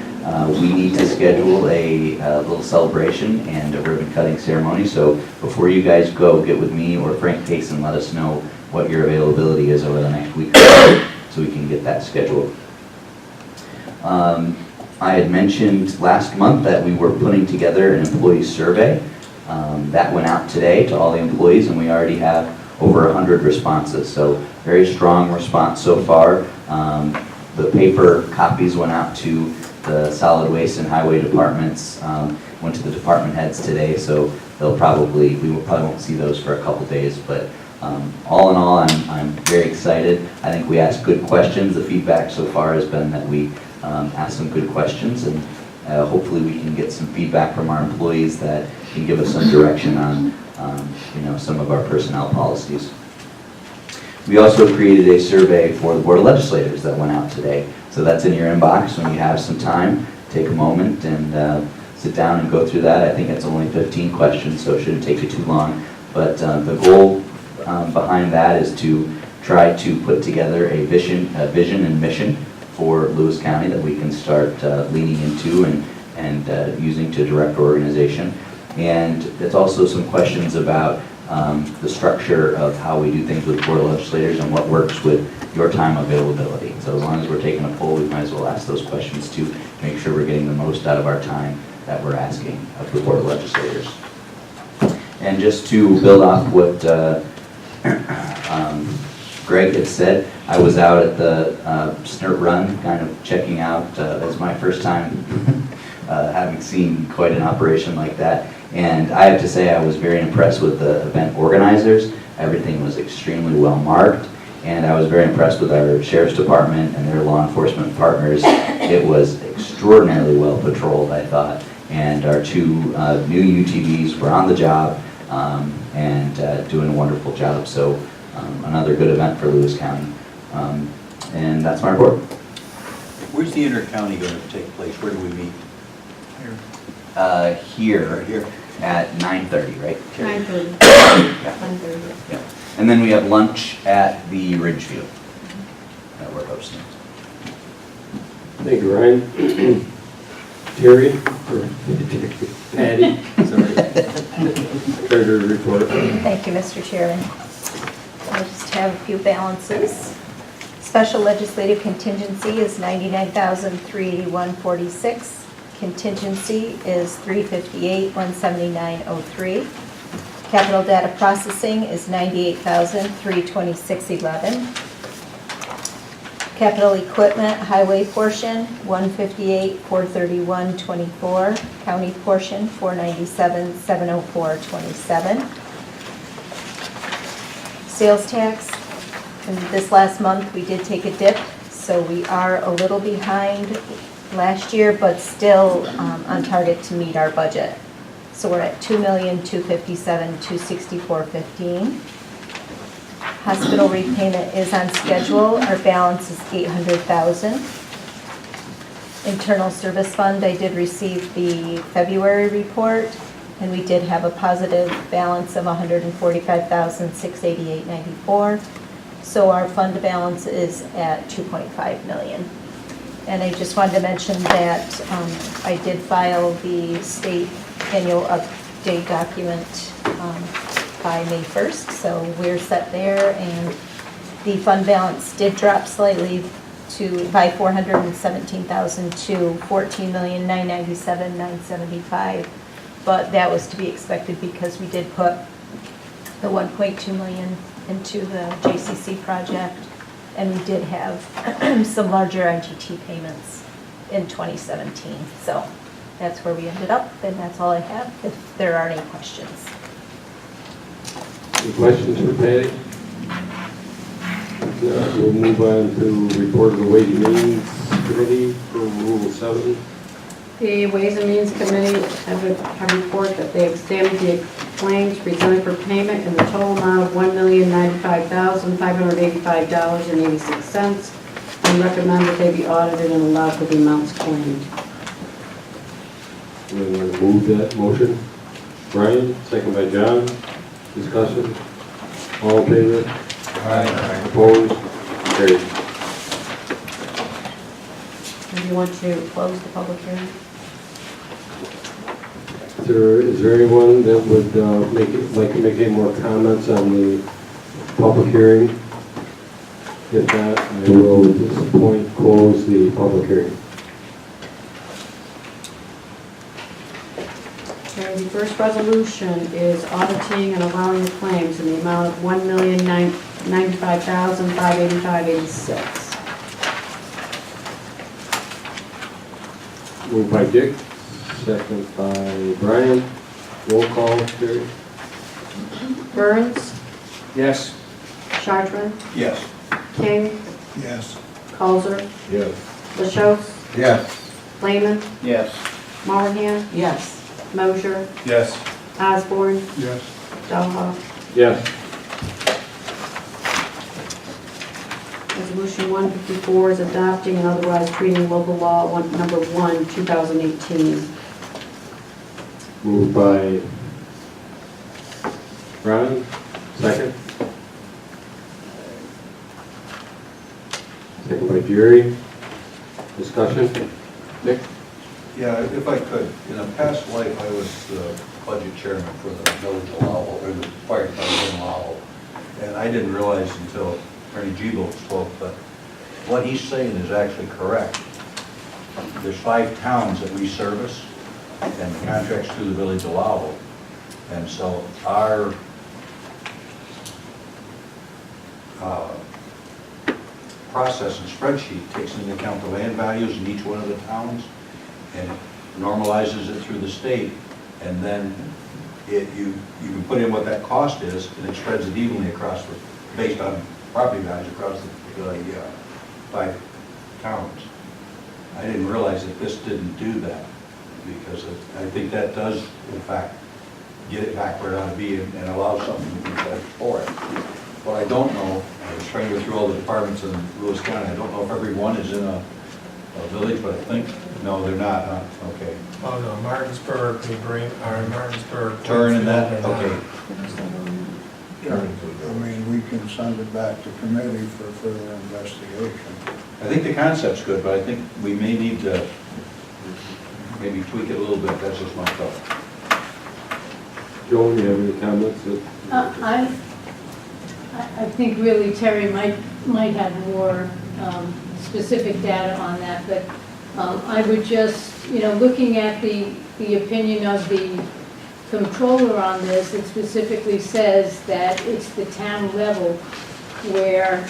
We need to schedule a little celebration and a ribbon cutting ceremony. So before you guys go, get with me or Frank Case and let us know what your availability is over the next week or so we can get that scheduled. I had mentioned last month that we were putting together an employee survey. That went out today to all the employees, and we already have over 100 responses. So very strong response so far. The paper copies went out to the solid waste and highway departments, went to the department heads today, so we probably won't see those for a couple days, but all in all, I'm very excited. I think we asked good questions. The feedback so far has been that we asked some good questions, and hopefully we can get some feedback from our employees that can give us some direction on some of our personnel policies. We also created a survey for the Board of Legislators that went out today. So that's in your inbox. When you have some time, take a moment and sit down and go through that. I think it's only 15 questions, so it shouldn't take you too long. But the goal behind that is to try to put together a vision and mission for Lewis County that we can start leaning into and using to direct our organization. And it's also some questions about the structure of how we do things with Board of Legislators and what works with your time availability. So as long as we're taking a poll, we might as well ask those questions to make sure we're getting the most out of our time that we're asking of the Board of Legislators. And just to build off what Greg had said, I was out at the SNRT run, kind of checking out. It was my first time having seen quite an operation like that. And I have to say I was very impressed with the event organizers. Everything was extremely well marked. And I was very impressed with our Sheriff's Department and their law enforcement partners. It was extraordinarily well patrolled, I thought. And our 2 new UTVs were on the job and doing a wonderful job. So another good event for Lewis County. And that's my report. Where's the inter-county going to take place? Where do we meet? Here at 9:30, right? 9:30. Yeah. 9:30. Yeah. And then we have lunch at the Ridgeview that we're hosting. Thank you, Ryan. Terry, or Patty, sorry. Treasurer report. Thank you, Mr. Chairman. I just have a few balances. Special legislative contingency is $99,381.46. Contingency is $358,179.03. Capital data processing is $98,326.11. Capital equipment, highway portion, $158,431.24. County portion, $497,704.27. Sales tax, and this last month, we did take a dip, so we are a little behind last year, but still on target to meet our budget. So we're at $2,257,264.15. Hospital repayment is on schedule. Our balance is $800,000. Internal Service Fund, I did receive the February report, and we did have a positive balance of $145,688.94. So our fund balance is at $2.5 million. And I just wanted to mention that I did file the state annual update document by May 1st, so we're set there, and the fund balance did drop slightly by $417,000 to $14,997,975, but that was to be expected because we did put the $1.2 million into the JCC project, and we did have some larger IGT payments in 2017. So that's where we ended up, and that's all I have, if there are any questions. Any questions for Patty? We'll move on to report of the Ways and Means Committee for Rule 7. The Ways and Means Committee have reported that they have examined the claims presented for payment in the total amount of $1,095,585.86 and recommend that they be audited and allowed for the amounts claimed. We're going to move that motion. Brian, second by John. Discussion. All in favor? Aye. Opposed? Carried. Do you want to close the public hearing? Is there anyone that would like to make any more comments on the public hearing? If not, I will at this point close the public hearing. Okay, the first resolution is auditing and allowing the claims in the amount of $1,095,585.86. Moved by Dick, second by Brian. Roll call, Terry. Burns, Yes. Chartran, Yes. King, Yes. Colzer, Yes. LaChaux, Yes. Lehman, Yes. Monahan, Yes. Mosher, Yes. Osborne, Yes. Dalhoff. Yes. Resolution 154 is adopting and otherwise treating local law number 1, 2018. Moved by Brian, second. Second by Jerry. Discussion. Dick? Yeah, if I could, in a past life, I was the budget chairman for the village of Lowell, or the fire department in Lowell. And I didn't realize until Attorney Gibo spoke, but what he's saying is actually correct. There's 5 towns that we service, and the contract's through the village of Lowell. And so our process and spreadsheet takes into account the land values in each one of the towns, and normalizes it through the state, and then you can put in what that cost is, and it spreads it evenly across, based on property values across the 5 towns. I didn't realize that this didn't do that, because I think that does, in fact, get it back where it ought to be and allow something to be budgeted for it. What I don't know, I was trying to go through all the departments in Lewis County, I don't know if every one is in a village, but I think, no, they're not, huh? Okay. Oh, no, Martinsburg, New Green, or Martinsburg. Turn and that, Plainfield, they're okay. not. I mean, we can send it back to committee for further investigation. I think the concept's good, but I think we may need to maybe tweak it a little bit, that's just my thought. Joan, you have any comments? I think really Terry might have more specific data on that, but I would just, looking at the opinion of the controller on this, it specifically says that it's the town level where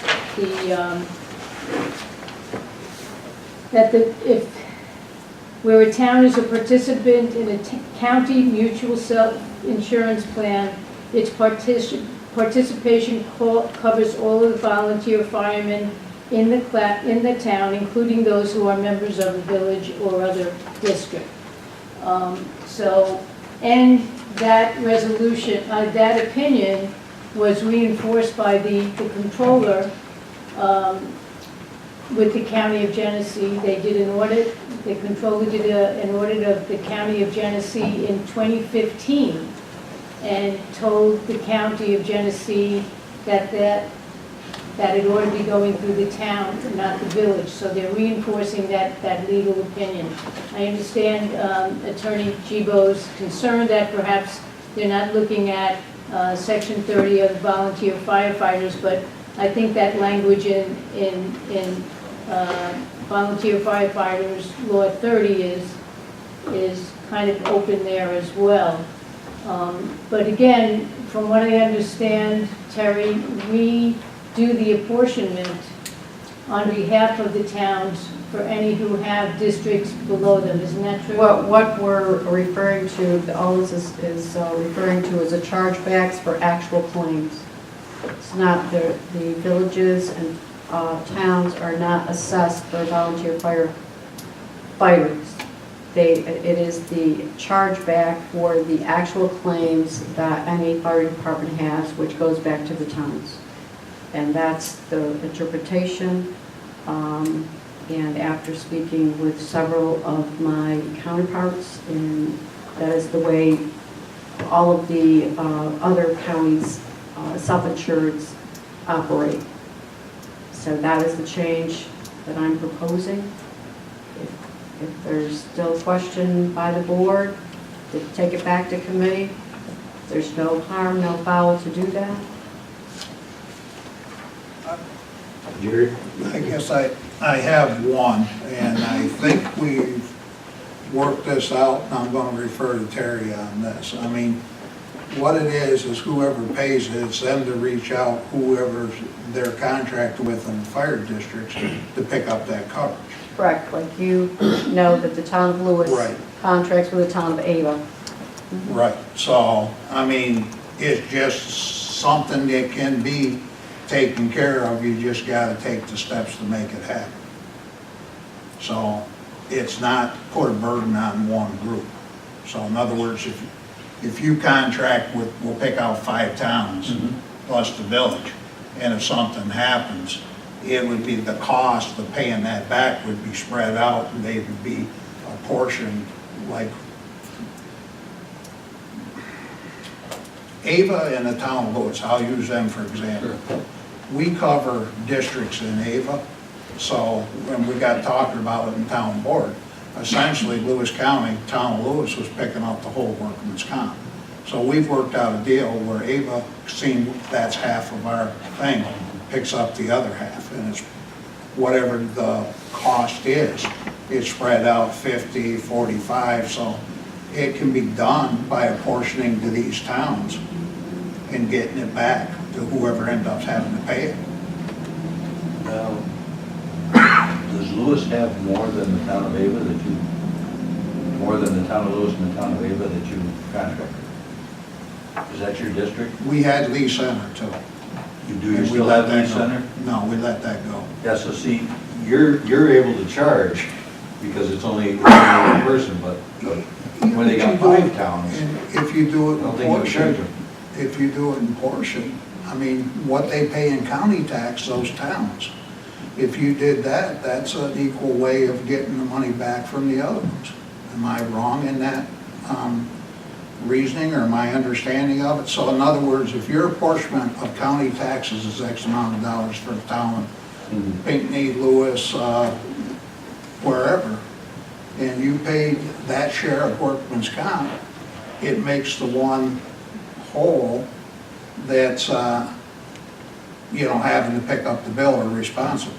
where a town is a participant in a county mutual self-insurance plan, its participation covers all of the volunteer firemen in the town, including those who are members of the village or other district. And that resolution, that opinion was reinforced by the controller with the County of Genesee. They did an audit, the controller did an audit of the County of Genesee in 2015 and told the County of Genesee that it ought to be going through the town, not the village. So they're reinforcing that legal opinion. I understand Attorney Gibo's concern that perhaps they're not looking at Section 30 of the volunteer firefighters, but I think that language in volunteer firefighters law 30 is kind of open there as well. But again, from what I understand, Terry, we do the apportionment on behalf of the towns for any who have districts below them. Isn't that true? What we're referring to, all this is referring to is a chargebacks for actual claims. It's not, the villages and towns are not assessed for volunteer firefighters. It is the chargeback for the actual claims that any fire department has, which goes back to the towns. And that's the interpretation. And after speaking with several of my counterparts, and that is the way all of the other counties, self-insureds, operate. So that is the change that I'm proposing. If there's still a question by the board, to take it back to committee. There's no harm, no foul to do that. Jerry? I guess I have one, and I think we've worked this out, and I'm going to refer to Terry on this. I mean, what it is whoever pays it, it's them to reach out, whoever they're contracted with in the fire districts to pick up that coverage. Correct, like you know that the town of Lewis contracts with the town of Ava. Right, so, I mean, it's just something that can be taken care of, you just gotta take the steps to make it happen. So, it's not put a burden on one group. So in other words, if you contract with, we'll pick out 5 towns, plus the village, and if something happens, it would be the cost of paying that back would be spread out, and they would be apportioned like Ava and the town of Lewis. I'll use them for example. We cover districts in Ava, so when we got talking about it in town board, essentially Lewis County, town of Lewis was picking up the whole workman's comp. So we've worked out a deal where Ava, seeing that's half of our thing, picks up the other half, and it's whatever the cost is, it's spread out 50, 45, so it can be done by apportioning to these towns and getting it back to whoever ends up having to pay it. Now, does Lewis have more than the town of Ava more than the town of Lewis and the town of Ava that you contract? Is that your district? We had Lee Center too. You do, you still have Lee Center? No, we let that go. Yeah, so see, you're able to charge because it's only one person, but when they got 5 towns, if you do it I don't in think you portion, charge them. if you do it in portion, I mean, what they pay in county tax, those towns. If you did that, that's an equal way of getting the money back from the other ones. Am I wrong in that reasoning or my understanding of it? So in other words, if your apportionment of county taxes is X amount of dollars for the town of Pinckney, Lewis, wherever, and you paid that share of workman's comp, it makes the one whole that's, having to pick up the bill or responsible.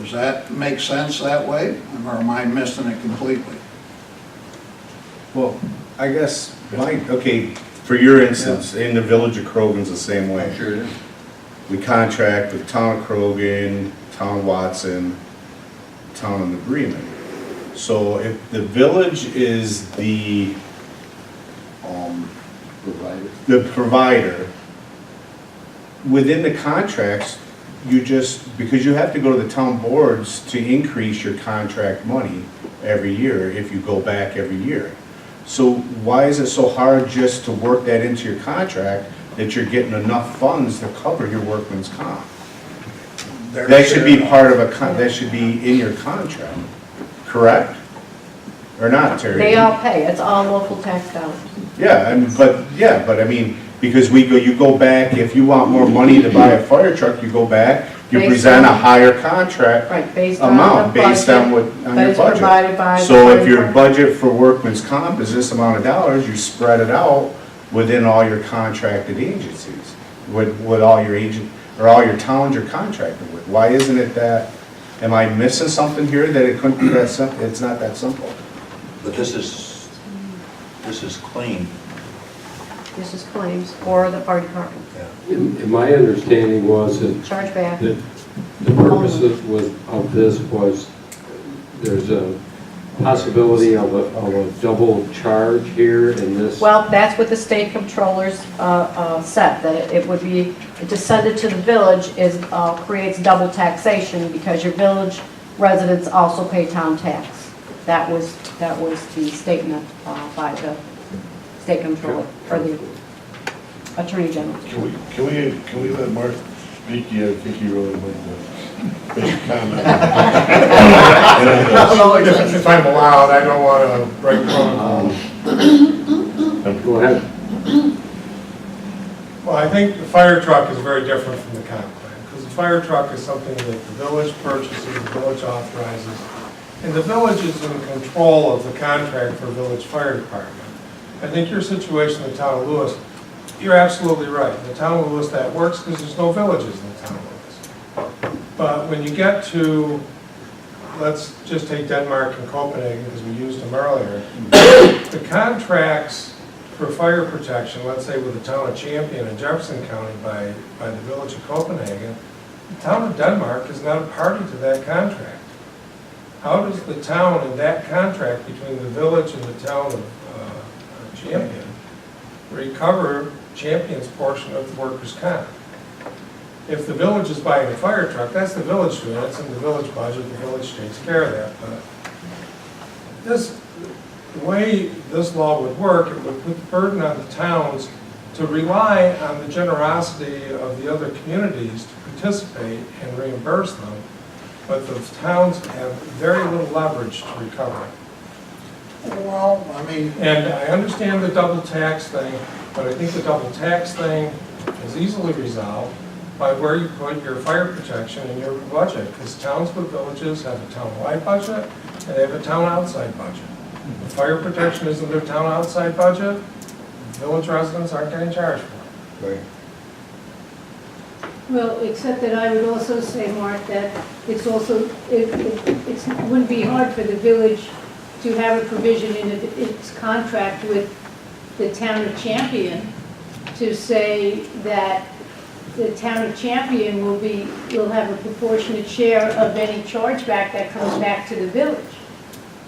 Does that make sense that way, or am I missing it completely? Well, I guess, okay, for your instance, in the village of Krogan's the same way. Sure it is. We contract with town of Krogan, town of Watson, town of Bremen. So if the village is the provider, within the contracts, you just, because you have to go to the town boards to increase your contract money every year if you go back every year. So why is it so hard just to work that into your contract that you're getting enough funds to cover your workman's comp? That should be part of that should be in your contract, correct? Or not, Terry? They all pay, it's all local tax dollars. Yeah, but I mean, because you go back, if you want more money to buy a fire truck, you go back, you Based present a on- higher contract Right, based on amount, the based on budget on that your is provided by budget. the So fire if your department. budget for workman's comp is this amount of dollars, you spread it out within all your contracted agencies, with all your agent, or all your towns you're contracted with. Why isn't it that, am I missing something here that it couldn't be that simple? It's not that simple. But this is clean. This is claims for the fire department. And my understanding was that Charge back. the purpose of this was, there's a possibility of a double charge here in this. Well, that's what the state controllers said, that it would be, to send it to the village creates double taxation because your village residents also pay town tax. That was the statement by the state controller, or the attorney general. Can we let Mark speak? I think he really wanted to make a comment. If I'm allowed, I don't want to break protocol. Go ahead. Well, I think the fire truck is very different from the comp plan, because the fire truck is something that the village purchases, the village authorizes, and the village is in control of the contract for village fire department. I think your situation in the town of Lewis, you're absolutely right. In the town of Lewis, that works because there's no villages in the town of Lewis. But when you get to, let's just take Denmark and Copenhagen, because we used them earlier, the contracts for fire protection, let's say with the town of Champion in Jefferson County by the village of Copenhagen, the town of Denmark is not a party to that contract. How does the town in that contract between the village and the town of Champion recover Champion's portion of the workers' comp? If the village is buying a fire truck, that's the village doing it, it's in the village budget, the village takes care of that. But the way this law would work, it would put the burden on the towns to rely on the generosity of the other communities to participate and reimburse them, but the towns have very little leverage to recover. Well, I mean, And I understand the double tax thing, but I think the double tax thing is easily resolved by where you put your fire protection in your budget, because towns with villages have a town-wide budget, and they have a town outside budget. The fire protection is in their town outside budget, village residents aren't getting charged for it. Right. Well, except that I would also say, Mark, that it's also, it wouldn't be hard for the village to have a provision in its contract with the town of Champion to say that the town of Champion will have a proportionate share of any chargeback that comes back to the village,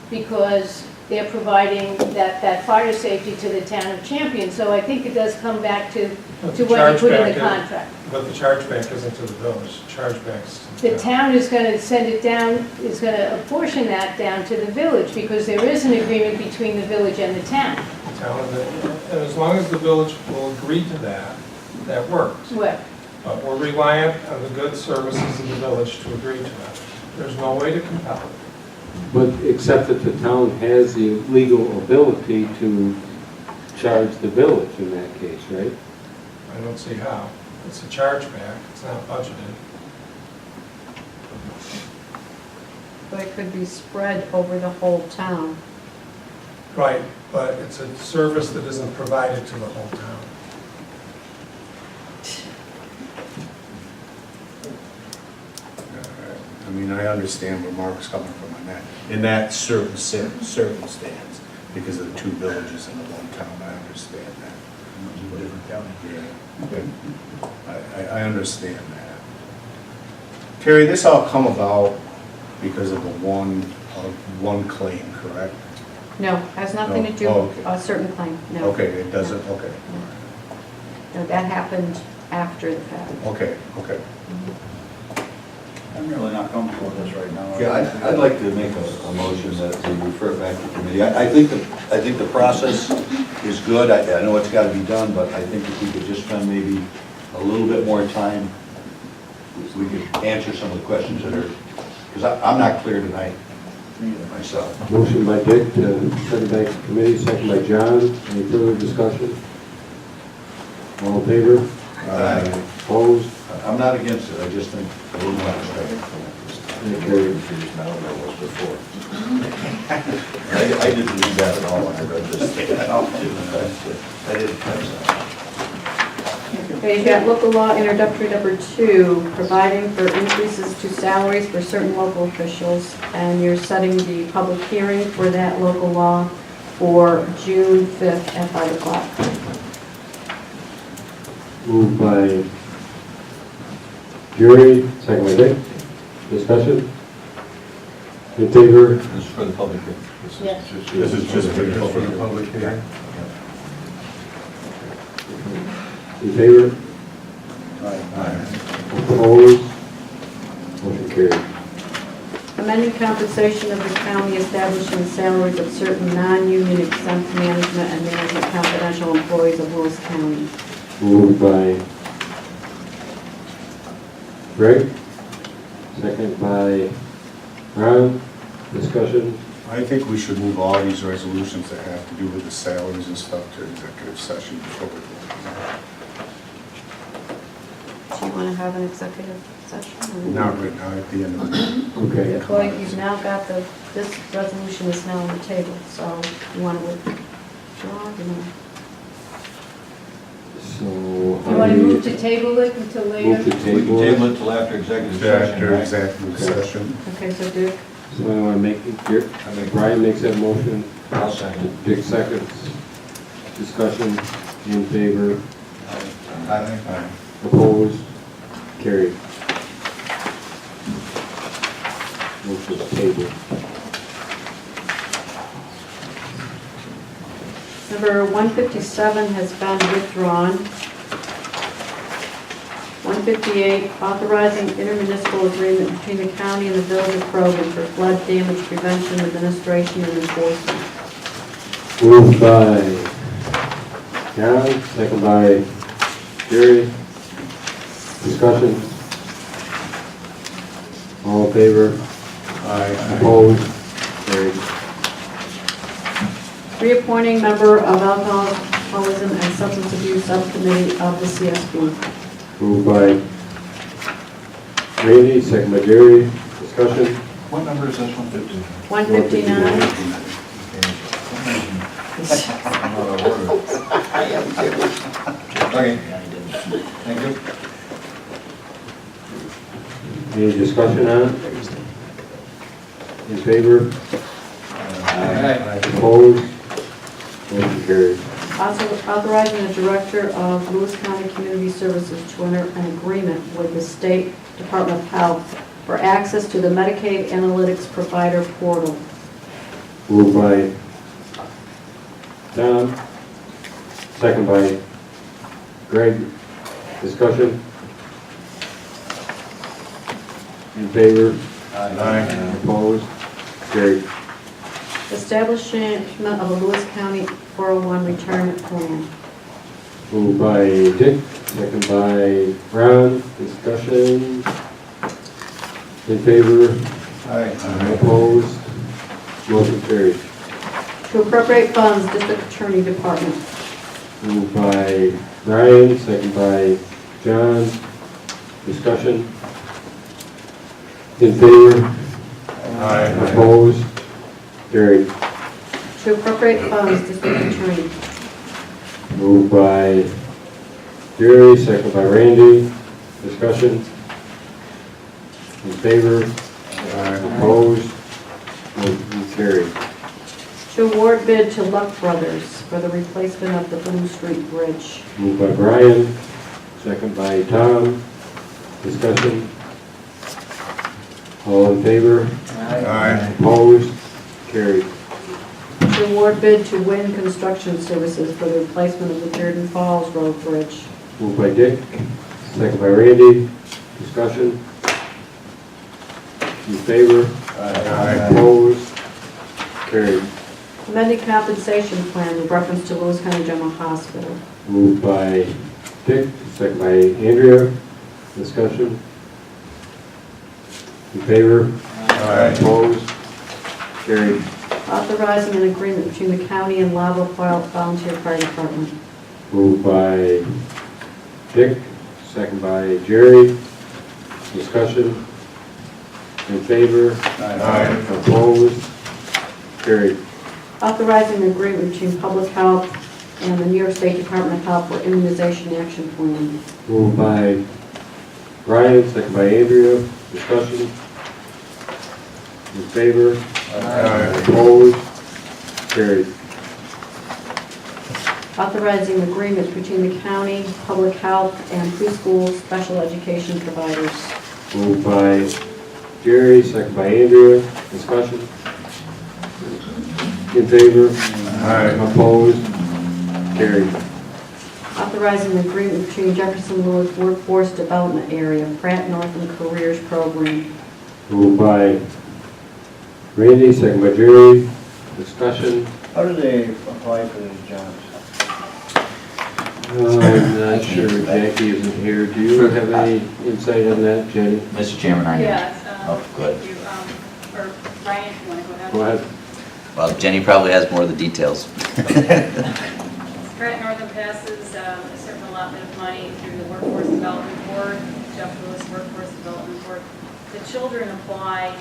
because they're providing that fire safety to the town of Champion. So I think it does come back to what you put in the contract. But the chargeback isn't to the village, the chargeback's to The town is going to send it down, is going to apportion that down to the village, because there is an agreement between the village and the town. And as long as the village will agree to that, that works. Well, But we're reliant on the good services of the village to agree to that. There's no way to compel it. But except that the town has the legal ability to charge the village in that case, right? I don't see how. It's a chargeback, it's not budgeted. But it could be spread over the whole town. Right, but it's a service that isn't provided to the whole town. I mean, I understand where Mark's coming from on that. In that certain circumstance, because of the two villages in the one town, I understand that. Different county. Yeah. I understand that. Terry, this all come about because of the one claim, correct? No, has nothing to do Oh, with okay. a certain claim, no. Okay, it doesn't, okay, No, that happened after the fact. okay. I'm really not comfortable with this right now. Yeah, I'd like to make a motion that we refer it back to committee. I think the process is good. I know it's got to be done, but I think if we could just spend maybe a little bit more time, we could answer some of the questions that are, because I'm not clear tonight myself. Motion by Dick to send it back to committee, second by John. Any further discussion? All in favor? Aye. Opposed? I'm not against it, I just think a little more respect. Carried. Now than I was before. I didn't read that at all when I read this. I didn't catch that. Okay, you've got local law introductory number 2, providing for increases to salaries for certain local officials, and you're setting the public hearing for that local law for June 5th at 5 o'clock. Moved by Jerry, second by Dick. Discussion? In favor? This is for the public hearing. Yes. This is just for the public hearing? In favor? Aye. Opposed? Motion carried. Amending compensation of the county, establishing salaries of certain non-union exempt management and management confidential employees of Lewis County. Moved by Greg, second by Ron. Discussion? I think we should move all these resolutions that have to do with the salaries and stuff to executive session before we go. Do you want to have an executive session? or- Not right now, at the end of the meeting. Okay. Well, you've now got this resolution is now on the table, so you want to withdraw, you know? So. You want to move to table it until later? Move to table. Table it till after executive session, After right? executive session. Okay, so Dick, So I want to make it, Brian makes that motion, I'll second. Dick seconds. Discussion, in favor, Aye. opposed, carried. Motion is tabled. number 157 has been withdrawn. 158, authorizing intermunicipal agreement between the county and the village of Grogan for flood damage prevention, administration, and enforcement. Moved by John, second by Jerry. Discussion. All in favor? Aye. Opposed? Carried. Reappointing member of Alcoholism and Substance Abuse Subcommittee of the CSB. Moved by Randy, second by Jerry. Discussion. What number is this one? 159. Okay. Thank you. Any discussion on it? In favor? Opposed? Motion carried. Also authorizing the Director of Lewis County Community Services to enter an agreement with the State Department of Health for access to the Medicaid Analytics Provider Portal. Moved by John, second by Greg. Discussion? In favor? Aye. Opposed? Carried. Establishment of a Lewis County 401 retirement plan. Moved by Dick, second by Ron. Discussion? In favor? Aye. Opposed? Motion carried. To appropriate funds, District Attorney Department. Moved by Brian, second by John. Discussion? In favor? Aye. Opposed? Carried. To appropriate funds, District Attorney. Moved by Jerry, second by Randy. Discussion? In favor? Opposed? Motion carried. To award bid to Luck Brothers for the replacement of the Boone Street Bridge. Moved by Brian, second by Tom. Discussion? All in favor? Aye. Opposed? Carried. To award bid to Win Construction Services for the replacement of the Jordan Falls Road Bridge. Moved by Dick, second by Randy. Discussion? In favor? Aye. Opposed? Carried. Amended compensation plan with reference to Lewis County General Hospital. Moved by Dick, second by Andrea. Discussion? In favor? Aye. Opposed? Carried. Authorizing an agreement between the county and Lava Volunteer Fire Department. Moved by Dick, second by Jerry. Discussion? In favor? Aye. Opposed? Carried. Authorizing an agreement between Public Health and the New York State Department of Health for immunization action plan. Moved by Brian, second by Andrea. Discussion? In favor? Aye. Opposed? Carried. Authorizing agreements between the county, public health, and preschool special education providers. Moved by Jerry, second by Andrea. Discussion? In favor? Aye. Opposed? Carried. Authorizing agreement between Jefferson Lewis Workforce Development Area, Pratt Northern Careers Program. Moved by Randy, second by Jerry. Discussion? How do they apply for these jobs? I'm not sure, Jackie isn't here. Do you have any insight on that, Jenny? Mr. Chairman, I am. Yes, Oh, good. thank you. Or Brian, if you want to go ahead. Go ahead. Well, Jenny probably has more of the details. Pratt Northern passes a certain allotment of money through the Workforce Development Board, Jeff Lewis Workforce Development Board. The children apply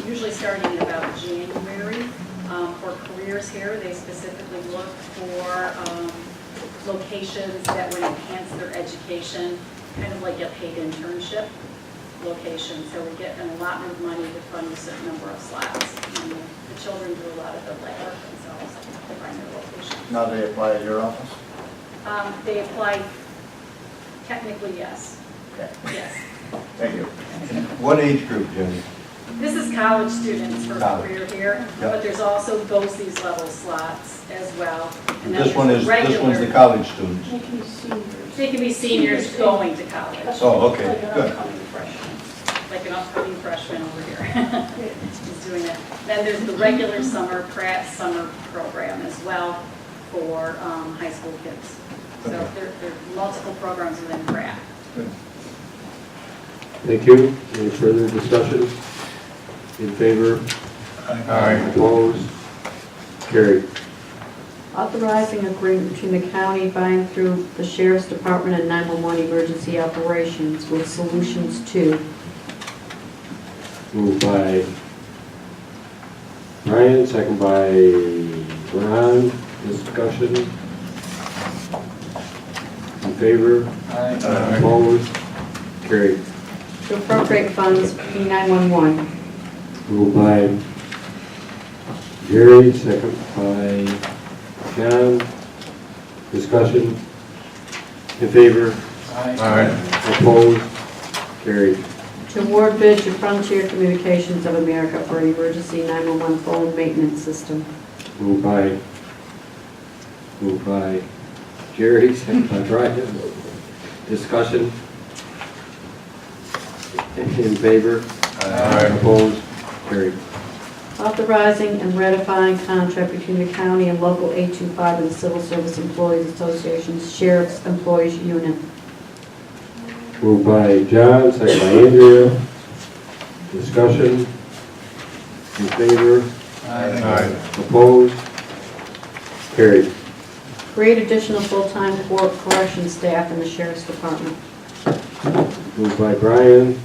usually starting in about January for careers here. They specifically look for locations that would enhance their education, kind of like a paid internship location. So we get an allotment of money to fund a certain number of slots. And the children do a lot of the legwork themselves to find their location. Now they apply at your office? They apply, technically, yes. Okay, Yes. thank you. What age group, Jenny? This is college students for College. career here, Yep. but there's also BOCES level slots as well. And then This one there's is, this one's the regular- college students. They can be seniors going to college. Oh, okay, good. Like an upcoming freshman over here. He's doing that. Then there's the regular summer, Pratt summer program as well for high school kids. So there are multiple programs within Pratt. Thank you. Any further discussion? In favor? Aye. Opposed? Carried. Authorizing agreement between the county buying through the Sheriff's Department and 911 Emergency Operations with Solutions 2. Moved by Brian, second by Ron. Discussion? In favor? Aye. Opposed? Carried. To appropriate funds P911. Moved by Jerry, second by John. Discussion? In favor? Aye. Opposed? Carried. To award bid to Frontier Communications of America for an emergency 911 phone maintenance system. Moved by Jerry, second by Brian. Discussion? In favor? Aye. Opposed? Carried. Authorizing and ratifying contract between the county and local 825 and the Civil Service Employees Association's Sheriff's Employees Unit. Moved by John, second by Andrea. Discussion? In favor? Aye. Opposed? Carried. Create additional full-time correction staff in the Sheriff's Department. Moved by Brian,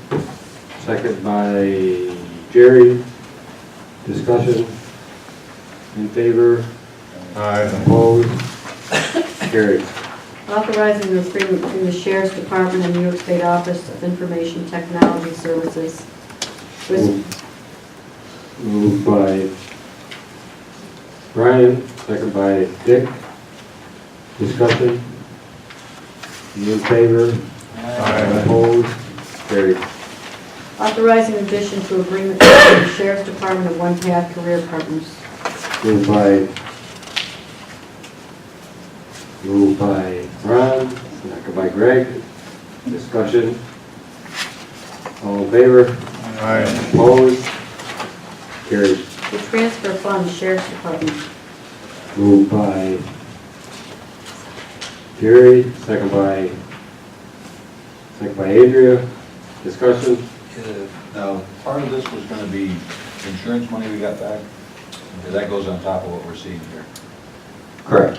second by Jerry. Discussion? In favor? Aye. Opposed? Carried. Authorizing the agreement between the Sheriff's Department and New York State Office of Information Technology Services. Moved by Brian, second by Dick. Discussion? You in favor? Opposed? Carried. Authorizing addition to agreement between the Sheriff's Department and One Path Career Partners. Moved by Ron, second by Greg. Discussion? All in favor? Opposed? Carried. To transfer funds, Sheriff's Department. Moved by Jerry, second by Adria. Discussion? Now, part of this was gonna be insurance money we got back, and that goes on top of what we're seeing here. Correct.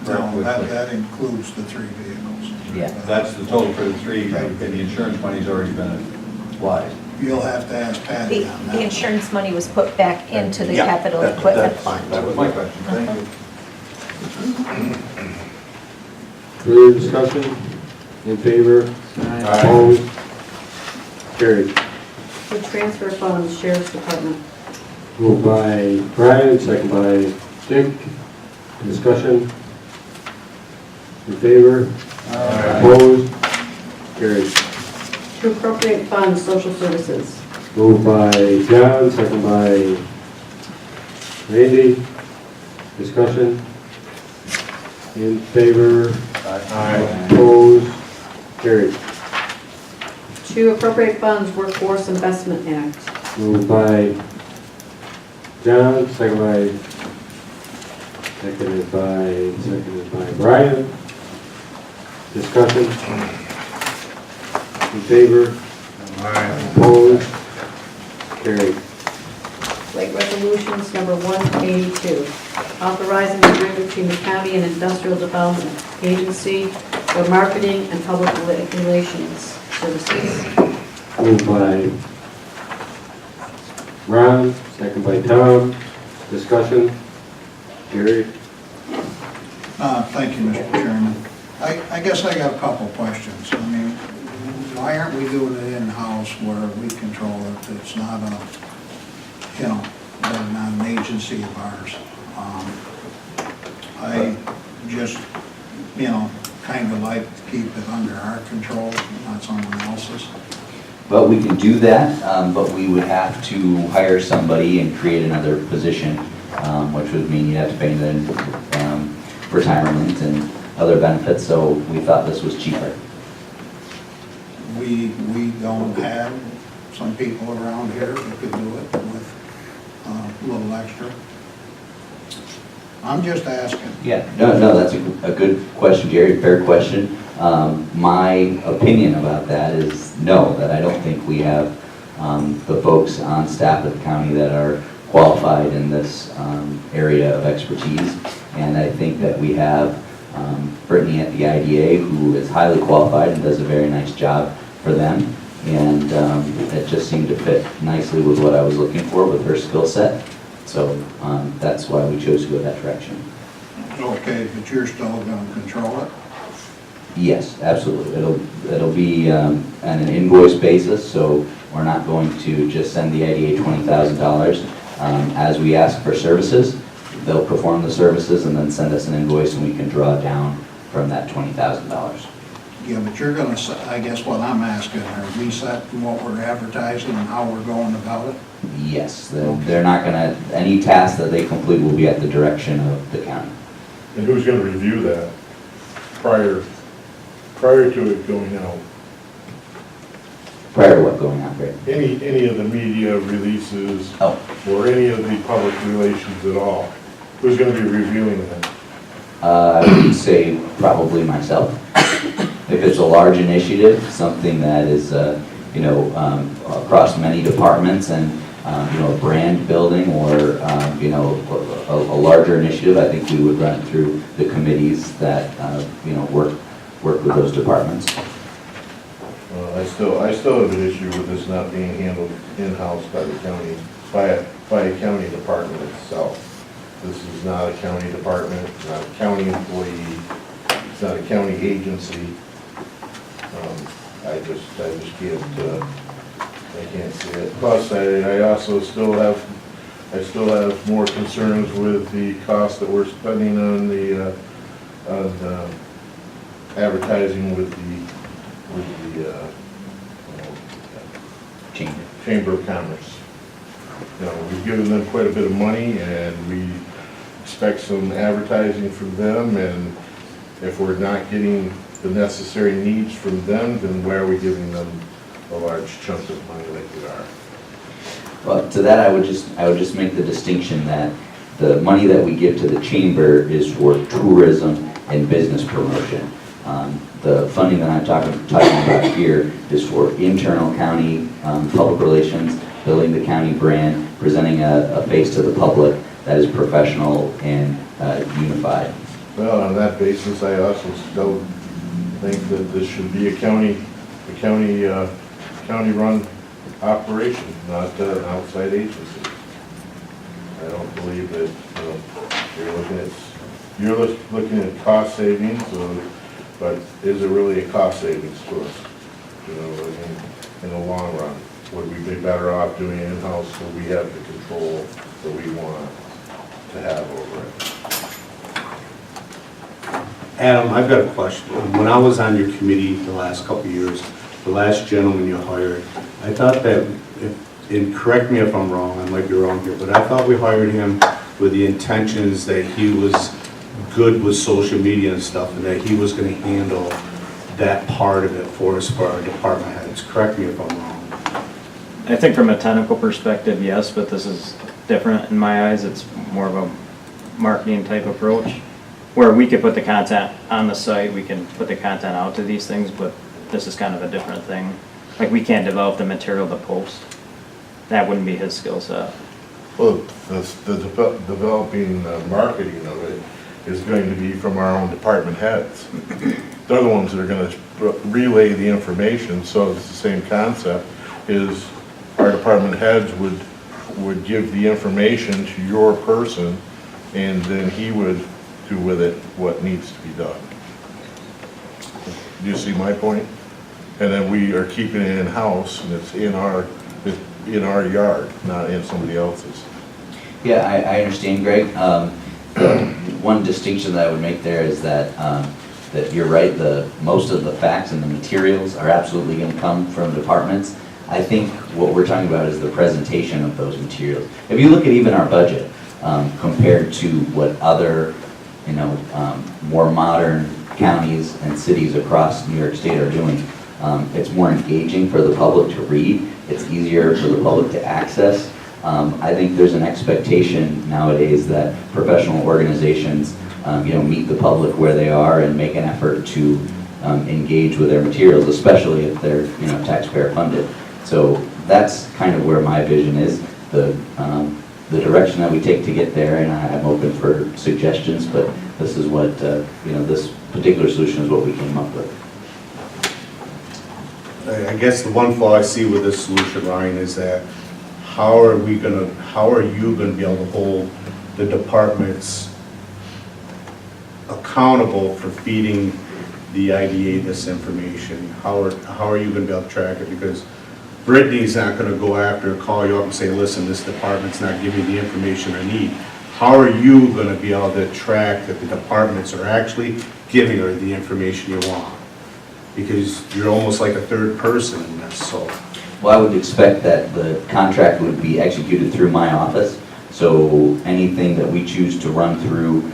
No, that includes the 3 vehicles. Yeah. That's the total for the 3, and the insurance money's already been applied. You'll have to ask Patty on that. The insurance money was put back into the Yeah, capital that- equipment that's- fund. That was my question, thank you. Further discussion? In favor? Opposed? Carried. To transfer funds, Sheriff's Department. Moved by Brian, second by Dick. Discussion? In favor? Opposed? Carried. To appropriate funds, social services. Moved by John, second by Randy. Discussion? In favor? Opposed? Carried. To appropriate funds, Workforce Investment Act. Moved by John, seconded by Brian. Discussion? In favor? Opposed? Carried. Late resolutions number 182, authorizing the agreement between the county and Industrial Development Agency for marketing and public relations services. Moved by Ron, second by Tom. Discussion? Gary? Thank you, Mr. Chairman. I guess I got a couple questions. I mean, why aren't we doing it in-house where we control it? It's not a, not an agency of ours. I just, kind of like to keep it under our control, not someone else's. But we can do that, but we would have to hire somebody and create another position, which would mean you'd have to pay them retirement and other benefits, so we thought this was cheaper. We don't have some people around here that could do it with a little extra. I'm just asking. Yeah, no, that's a good question, Jerry, fair question. My opinion about that is no, that I don't think we have the folks on staff at the county that are qualified in this area of expertise. And I think that we have Brittany at the IDA, who is highly qualified and does a very nice job for them. And it just seemed to fit nicely with what I was looking for with her skill set. So that's why we chose to go that direction. Okay, but you're still going to control it? Yes, absolutely. It'll be on an invoice basis, so we're not going to just send the IDA $20,000. As we ask for services, they'll perform the services and then send us an invoice and we can draw down from that $20,000. Yeah, but you're going to, I guess what I'm asking, are we set from what we're advertising and how we're going about it? Yes, they're not going to, any task that they complete will be at the direction of the county. And who's going to review that prior to it going out? Prior to what going on, Greg? Any of the media releases or any of the public relations at all? Who's going to be reviewing that? I would say probably myself. If it's a large initiative, something that is, across many departments and, a brand building or, a larger initiative, I think we would run it through the committees that, work with those departments. I still have an issue with this not being handled in-house by the county, by a county department itself. This is not a county department, it's not a county employee, it's not a county agency. I just can't I can't see it. Plus, I also still have more concerns with the cost that we're spending on the advertising with the Chamber of Commerce. You know, we've given them quite a bit of money, and we expect some advertising from them, and if we're not getting the necessary needs from them, then why are we giving them a large chunk of money like we are? Well, to that, I would just make the distinction that the money that we give to the chamber is for tourism and business promotion. The funding that I'm talking about here is for internal county public relations, building the county brand, presenting a face to the public that is professional and unified. Well, on that basis, I also still think that this should be a county-run operation, not an outside agency. I don't believe that, you're looking at cost savings, but is it really a cost savings to us? You know, I mean, in the long run, would we be better off doing it in-house so we have the control that we want to have over it? Adam, I've got a question. When I was on your committee the last couple of years, the last gentleman you hired, I thought that, and correct me if I'm wrong, I might be wrong here, but I thought we hired him with the intentions that he was good with social media and stuff, and that he was going to handle that part of it for us, for our department heads. Correct me if I'm wrong. I think from a technical perspective, yes, but this is different in my eyes. It's more of a marketing type approach, where we could put the content on the site, we can put the content out to these things, but this is kind of a different thing. Like, we can't develop the material to post. That wouldn't be his skill set. Well, the developing marketing of it is going to be from our own department heads. They're the ones that are going to relay the information, so it's the same concept, is our department heads would give the information to your person, and then he would do with it what needs to be done. Do you see my point? And then we are keeping it in-house, and it's in our yard, not in somebody else's. Yeah, I understand, Greg. One distinction that I would make there is that that you're right, most of the facts and the materials are absolutely going to come from departments. I think what we're talking about is the presentation of those materials. If you look at even our budget, compared to what other, more modern counties and cities across New York State are doing, it's more engaging for the public to read. It's easier for the public to access. I think there's an expectation nowadays that professional organizations, meet the public where they are and make an effort to engage with their materials, especially if they're, taxpayer funded. So that's kind of where my vision is, the direction that we take to get there, and I'm open for suggestions, but this is what, this particular solution is what we came up with. I guess the one flaw I see with this solution, Ryan, is that how are you going to be able to hold the departments accountable for feeding the IDA this information? How are you going to be able to track it? Because Brittany's not going to go after, call you up and say, listen, this department's not giving me the information I need. How are you going to be able to track that the departments are actually giving her the information you want? Because you're almost like a third person in this, so. Well, I would expect that the contract would be executed through my office, so anything that we choose to run through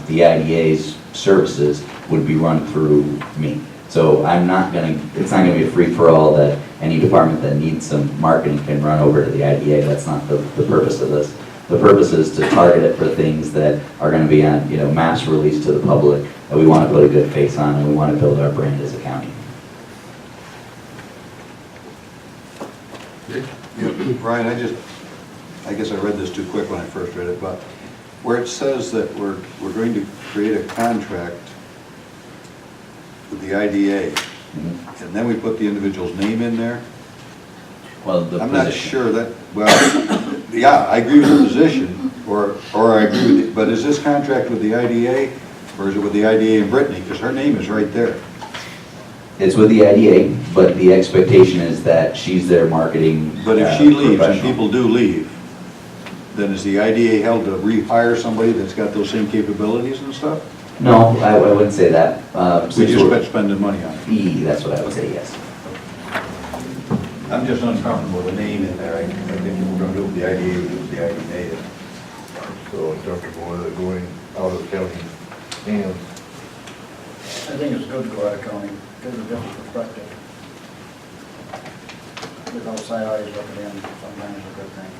the IDA's services would be run through me. So it's not going to be a free-for-all that any department that needs some marketing can run over to the IDA. That's not the purpose of this. The purpose is to target it for things that are going to be on, mass release to the public that we want to put a good face on, and we want to build our brand as a county. Brian, I guess I read this too quick when I first read it, but where it says that we're going to create a contract with the IDA, and then we put the individual's name in there. Well, I'm not sure that, yeah, I agree with the position, or I agree with it, but is this contract with the IDA, or is it with the IDA and Brittany? Because her name is right there. It's with the IDA, but the expectation is that she's their marketing But if she leaves, and professional. people do leave, then is the IDA held to rehire somebody that's got those same capabilities and stuff? No, I wouldn't say that. We Since just we're- been spending money on it. That's what I would say, yes. I'm just uncomfortable with the name in there. I think if we're gonna do it with the IDA, we do it with the IDA. So uncomfortable with it going out of the county hands. I think it's good to go out of county, gives a different perspective. With outside eyes looking in, sometimes a good thing.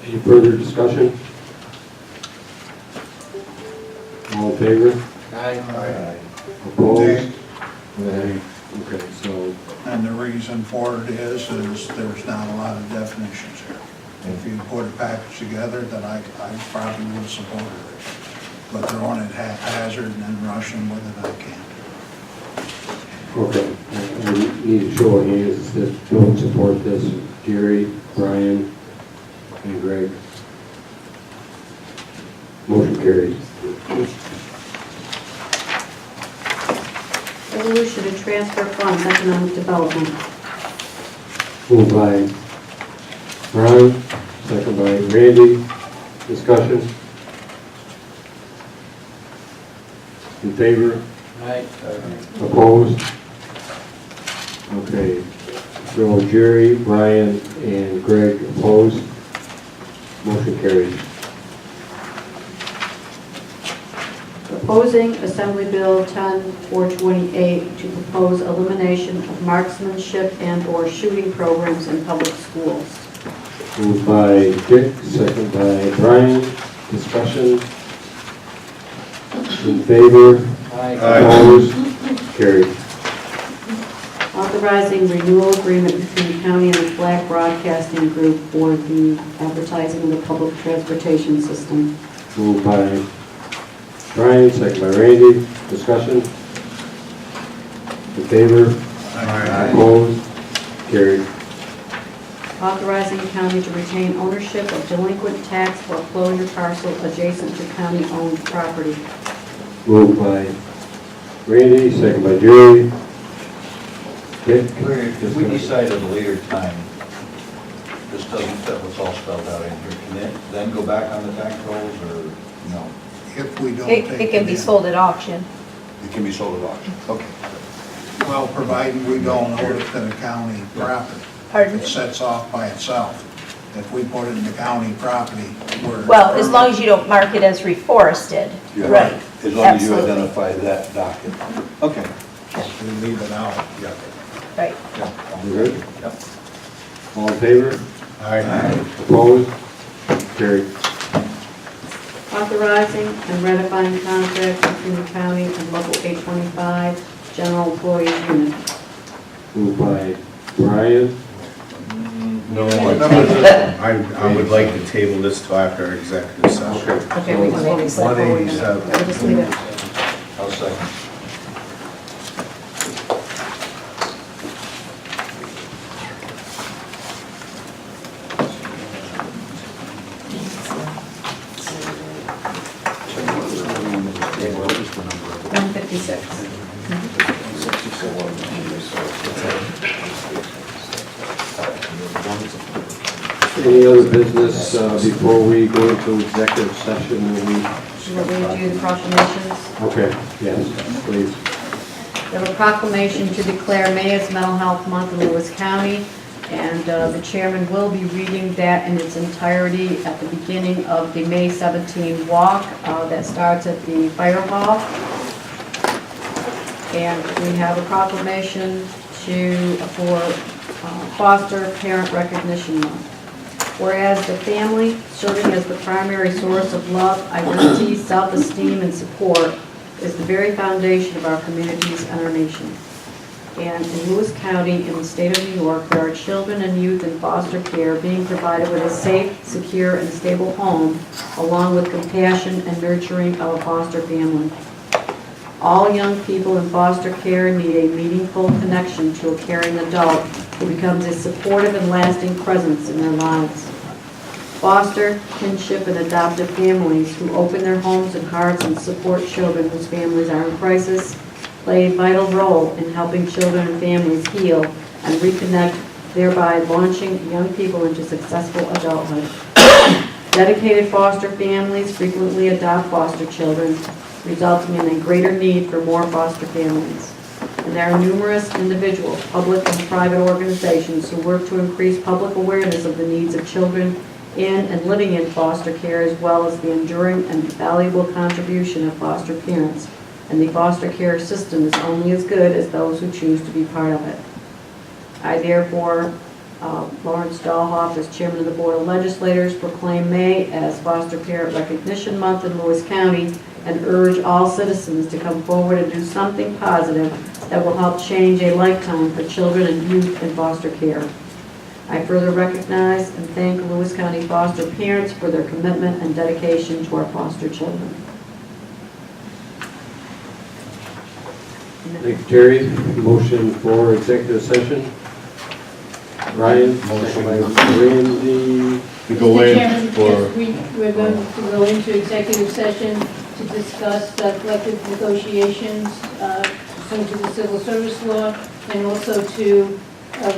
Any further discussion? All in favor? Aye. Opposed? Okay, so, And the reason for it is there's not a lot of definitions here. If you put a package together, then I probably would support it. But throwing it haphazard and then rushing with it, I can't. okay, I need to show of hands that don't support this. Jerry, Brian, and Greg. Motion carries. Resolution to transfer funds, economic development. Moved by Brian, second by Randy. Discussion? In favor? Aye. Opposed? Okay. So Jerry, Brian, and Greg opposed. Motion carries. Proposing Assembly Bill 10428 to propose elimination of marksmanship and/or shooting programs in public schools. Moved by Dick, second by Brian. Discussion? In favor? Aye. Opposed? Carried. Authorizing renewal agreement between the county and the Black Broadcasting Group for the advertising of the public transportation system. Moved by Brian, second by Randy. Discussion? In favor? Opposed? Carried. Authorizing the county to retain ownership of delinquent tax foreclosure parcel adjacent to county-owned property. Moved by Randy, second by Jerry. Dick? If we decide at a later time, this doesn't fit what's all spelled out in here, can it then go back on the tax rolls or no? If we don't take It can be in. sold at auction. It can be sold at auction. Okay. Well, provided we don't own it to the county property. Pardon? It sets off by itself. If we put it in the county property, we're. Well, as long as you don't mark it as reforested. Yeah. Right. As long as you Absolutely. identify that document. Okay. We leave it out. Yeah. Right. You good? Yep. All in favor? Aye. Opposed? Carried. Authorizing and ratifying contracts between the county and local 825 general employees unit. Moved by Brian. No, I would like to table this till after our executive session. Okay, we can maybe slip forward. 187. We'll just leave it. I'll second. Table 156. Any other business before we go into executive session? Will we do the proclamations? Okay, yes, please. We have a proclamation to declare May as Mental Health Month in Lewis County, and the chairman will be reading that in its entirety at the beginning of the May 17 walk that starts at the fire hall. And we have a proclamation for Foster Parent Recognition Month. Whereas the family, serving as the primary source of love, identity, self-esteem, and support, is the very foundation of our communities and our nation. And in Lewis County, in the state of New York, there are children and youth in foster care being provided with a safe, secure, and stable home, along with compassion and nurturing of a foster family. All young people in foster care need a meaningful connection to a caring adult who becomes a supportive and lasting presence in their lives. Foster, kinship, and adoptive families who open their homes and hearts and support children whose families are in crisis play a vital role in helping children and families heal and reconnect, thereby launching young people into successful adulthood. Dedicated foster families frequently adopt foster children, resulting in a greater need for more foster families. And there are numerous individual, public, and private organizations who work to increase public awareness of the needs of children in and living in foster care, as well as the enduring and valuable contribution of foster parents. And the foster care system is only as good as those who choose to be part of it. I therefore, Lawrence Dahlhoff, as Chairman of the Board of Legislators, proclaim May as Foster Parent Recognition Month in Lewis County and urge all citizens to come forward and do something positive that will help change a lifetime for children and youth in foster care. I further recognize and thank Lewis County foster parents for their commitment and dedication to our foster children. Thank you, Terry. Motion for executive session. Ryan, motion by Randy. To go Mr. in Chairman, for, yes, we're going to go into executive session to discuss collective negotiations pursuant to the civil service law, and also to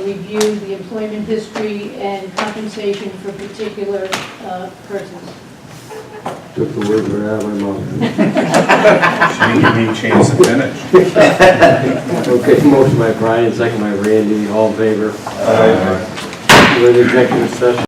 review the employment history and compensation for particular persons. Took the words right out of my mouth. she didn't give me a chance to finish. Okay, motion by Brian, second by Randy, all in favor? Aye. We're in executive session.